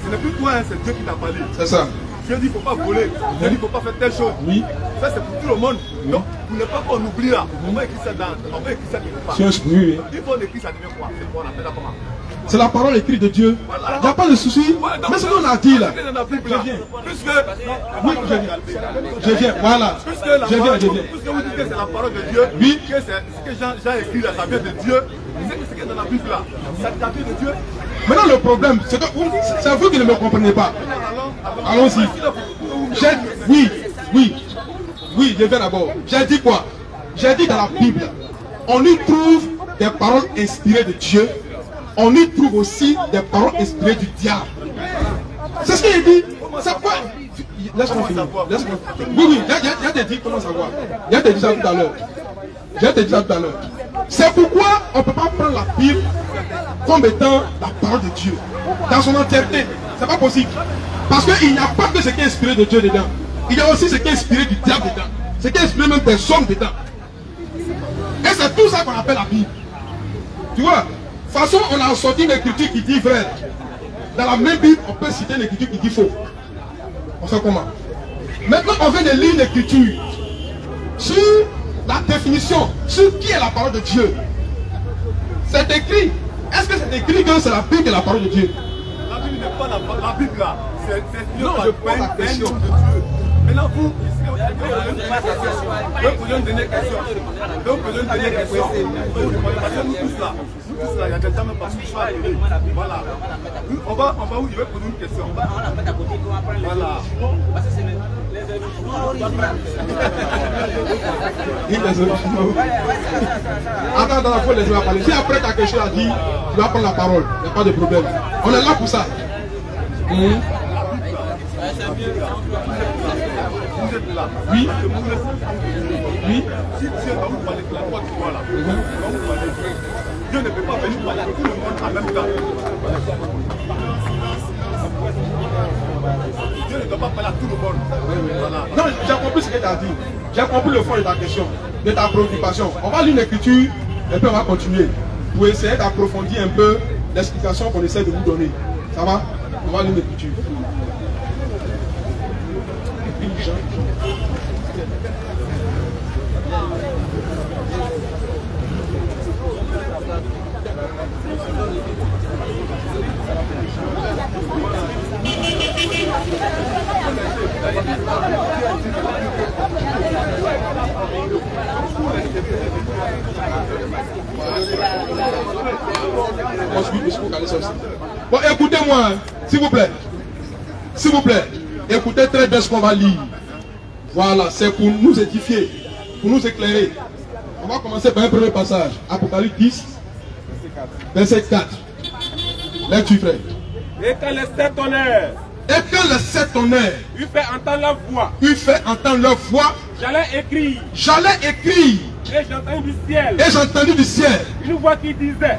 Ce n'est plus toi, hein, c'est Dieu qui t'a parlé. C'est ça. Dieu dit qu'il ne faut pas voler. Dieu dit qu'il ne faut pas faire telle chose. Oui. Ça, c'est pour tout le monde. Donc, vous ne pas qu'on oublie là. On va écrire ça quelque part. Oui. Il faut écrire ça devient quoi? C'est quoi on appelle ça comment? C'est la parole écrite de Dieu. Il n'y a pas de souci. Mais ce qu'on a dit là. Je viens. Voilà. Je viens. Puisque vous dites que c'est la parole de Dieu, oui. Que ce que Jean écrit là, ça vient de Dieu. Ce qui est dans la Bible là, ça vient de Dieu. Maintenant le problème, c'est que c'est vous qui ne me comprenez pas. Allons-y. Oui, je viens d'abord. J'ai dit quoi? J'ai dit dans la Bible, on y trouve des paroles inspirées de Dieu. On y trouve aussi des paroles inspirées du diable. C'est ce qu'il dit. C'est quoi? Laisse-moi finir. Oui, j'ai te dit comment savoir. J'ai te dit ça tout à l'heure. C'est pourquoi on ne peut pas prendre la Bible comme étant la parole de Dieu dans son entièreté. C'est pas possible. Parce qu'il n'y a pas que ce qui est inspiré de Dieu dedans. Il y a aussi ce qui est inspiré du diable dedans. Ce qui est inspiré même des hommes dedans. Et c'est tout ça qu'on appelle la Bible. Tu vois? De toute façon, on a sorti une écriture qui dit vrai. Dans la même Bible, on peut citer une écriture qui dit faux. On sait comment. Maintenant, on vient de lire l'écriture sur la définition, sur qui est la parole de Dieu. C'est écrit. Est-ce que c'est écrit que c'est la Bible qui est la parole de Dieu? La Bible n'est pas la Bible là. C'est non, je pose la question. Maintenant, vous, donc, vous donnez une dernière question. Donc, vous donnez une dernière question. Parce que nous tous là, il y a des gens même parce que je suis arrivé. Voilà. On va où? Je vais poser une question. Voilà. Attends, il faut laisser la parler. Si après tu as quelque chose à dire, tu vas prendre la parole. Il n'y a pas de problème. On est là pour ça. Vous êtes là. Oui. Oui. Si Dieu va vous parler de la droite, voilà. Dieu ne peut pas venir parler à tout le monde en même temps. Dieu ne doit pas parler à tout le monde. Voilà. Non, j'ai compris ce que tu as dit. J'ai compris le fond de ta question, de ta préoccupation. On va lire l'écriture et puis on va continuer pour essayer d'approfondir un peu l'explication qu'on essaie de vous donner. Ça va? On va lire l'écriture. Bon, écoutez-moi, hein, s'il vous plaît. S'il vous plaît, écoutez très bien ce qu'on va lire. Voilà, c'est pour nous édifier, pour nous éclairer. On va commencer par un premier passage. Apocalypse 10, verset 4. Lecture, frère. Et quand les sept tonnerres, lui fait entendre leur voix, j'allais écrire. Et j'ai entendu du ciel, Une voix qui disait,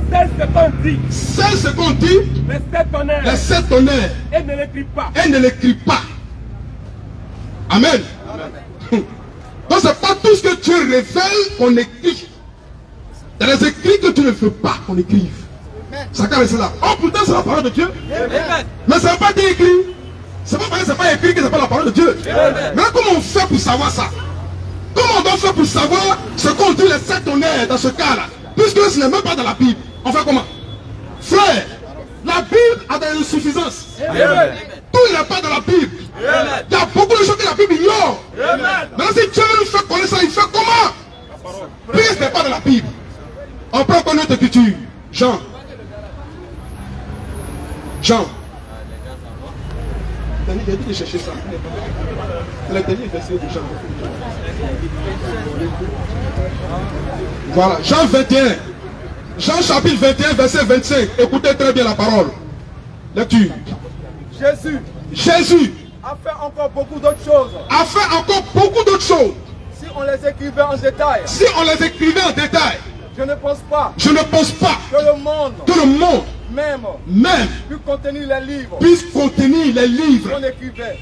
celle ce qu'on dit, les sept tonnerres, et ne l'écris pas. Amen. Donc c'est pas tout ce que Dieu révèle qu'on écrit. Il y a des écrits que tu ne veux pas qu'on écrive. Ça caresse là. Oh pourtant c'est la parole de Dieu. Mais ça n'a pas été écrit. C'est pas parce que c'est pas écrit que c'est pas la parole de Dieu. Mais comment on fait pour savoir ça? Comment on doit faire pour savoir ce qu'on dit les sept tonnerres dans ce cas-là? Puisque ce n'est même pas dans la Bible. On fait comment? Frère, la Bible a des insuffisances. Tout n'est pas dans la Bible. Il y a beaucoup de choses que la Bible ignore. Maintenant si Dieu veut nous faire connaître ça, il fait comment? Puisque ce n'est pas dans la Bible. On prend encore notre écriture. Jean. Il a dit de chercher ça. Le dernier verset de Jean. Voilà, Jean 21. Jean chapitre 21, verset 25. Écoutez très bien la parole. Lecture. Jésus a fait encore beaucoup d'autres choses. Si on les écrivait en détail. Je ne pense pas que le monde même puisse contenir les livres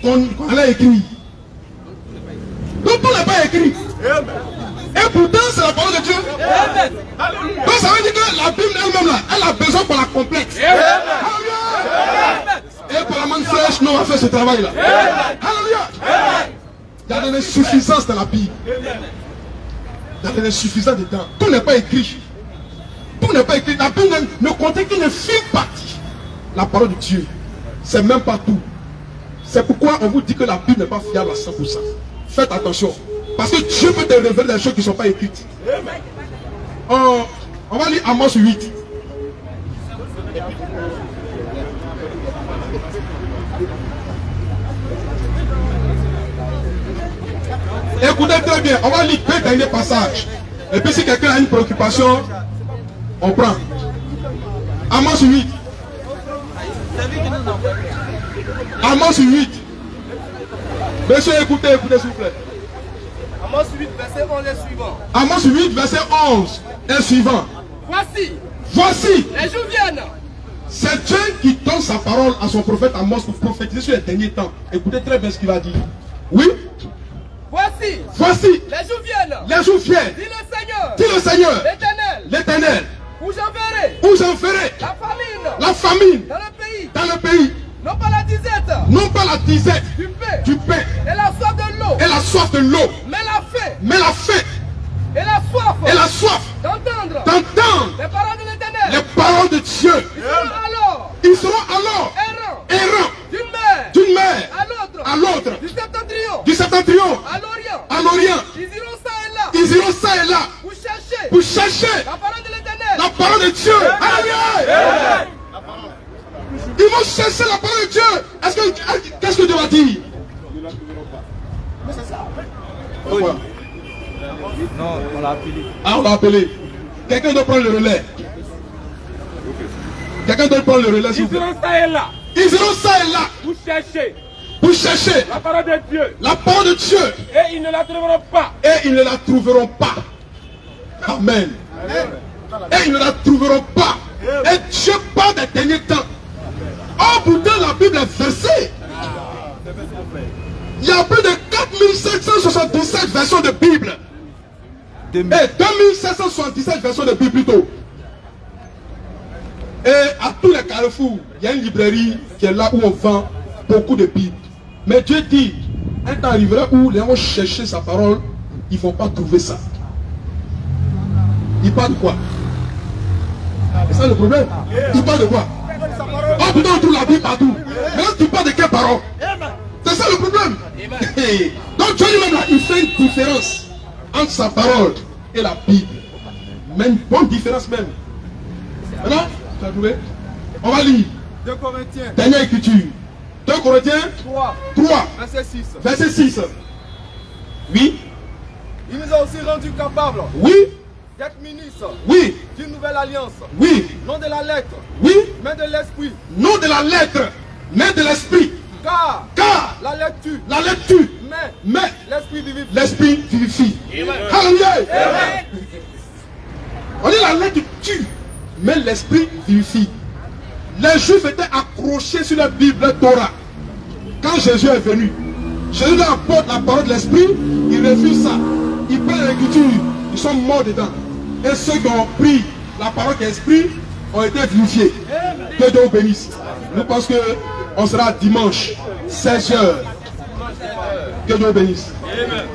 qu'on a écrits. Donc tout n'est pas écrit. Et pourtant c'est la parole de Dieu. Donc ça veut dire que la Bible elle-même là, elle a besoin qu'on la complète. Et pour la main fraîche, nous on va faire ce travail là. Alléluia. Il y a des insuffisances dans la Bible. Il y a des insuffisances dedans. Tout n'est pas écrit. Tout n'est pas écrit. La Bible ne contient qu'une infime partie. La parole de Dieu, c'est même pas tout. C'est pourquoi on vous dit que la Bible n'est pas fiable à 100%. Faites attention. Parce que Dieu peut te révéler des choses qui ne sont pas écrites. On va lire Amos 8. Écoutez très bien, on va lire deux derniers passages. Et puis si quelqu'un a une préoccupation, on prend. Amos 8. Amos 8. Monsieur, écoutez s'il vous plaît. Amos 8, verset 11 et suivant. Amos 8, verset 11 et suivant. Voici. Les jours viennent. C'est Dieu qui donne sa parole à son prophète Amos pour prophétiser sur les derniers temps. Écoutez très bien ce qu'il va dire. Oui. Voici. Les jours viennent. Dit le Seigneur. L'Éternel. Où j'enverrai. La famine. Dans le pays. Non pas la disette. Du pain. Et la soif de l'eau. Mais la faim. Et la soif. D'entendre. Les paroles de Dieu. Ils seront alors errants. D'une mer à l'autre. iront ça et là pour chercher la parole de l'Éternel. la parole de Dieu. Alléluia. Ils vont chercher la parole de Dieu. Qu'est-ce que Dieu va dire? Pourquoi? Non, on l'a appelé. Ah, on l'a appelé. Quelqu'un doit prendre le relais. Quelqu'un doit prendre le relais, s'il vous plaît. Ils iront ça et là Ils iront ça et là pour chercher la parole de Dieu. La parole de Dieu. Et ils ne la trouveront pas. Et ils ne la trouveront pas. Amen. Et ils ne la trouveront pas. Et Dieu parle des derniers temps. Oh, pourtant la Bible est versée. Il y a plus de 4777 versions de Bible. Et 2777 versions de Bible plutôt. Et à tous les carrefours, il y a une librairie qui est là où on vend beaucoup de Bibles. Mais Dieu dit, un temps arrivera où les gens vont chercher sa parole, ils ne vont pas trouver ça. Il parle de quoi? C'est ça le problème. Il parle de quoi? Oh, putain, on trouve la Bible partout. Mais là, tu parles de quelle parole? C'est ça le problème. Donc Dieu lui-même, il fait une différence entre sa parole et la Bible. Mais une bonne différence même. Maintenant, tu as trouvé? On va lire. 2 Corinthiens. Dernière écriture. 2 Corinthiens 3. 3. Verset 6. Verset 6. Oui. Il nous a aussi rendu capables. Oui. D'être ministres. Oui. D'une nouvelle alliance. Oui. Non de la lettre. Oui. Mais de l'esprit. Non de la lettre, mais de l'esprit. Car la lettre tue. La lettre tue. Mais l'esprit vivifie. L'esprit vivifie. Alléluia. On dit la lettre tue, mais l'esprit vivifie. Les Juifs étaient accrochés sur la Bible Torah. Quand Jésus est venu, Jésus leur apporte la parole de l'esprit, ils refusent ça. Ils prennent l'écriture, ils sont morts dedans. Et ceux qui ont pris la parole de l'esprit ont été vivifiés. Que Dieu vous bénisse. Nous pensons qu'on sera dimanche, 16h. Que Dieu vous bénisse. Amen.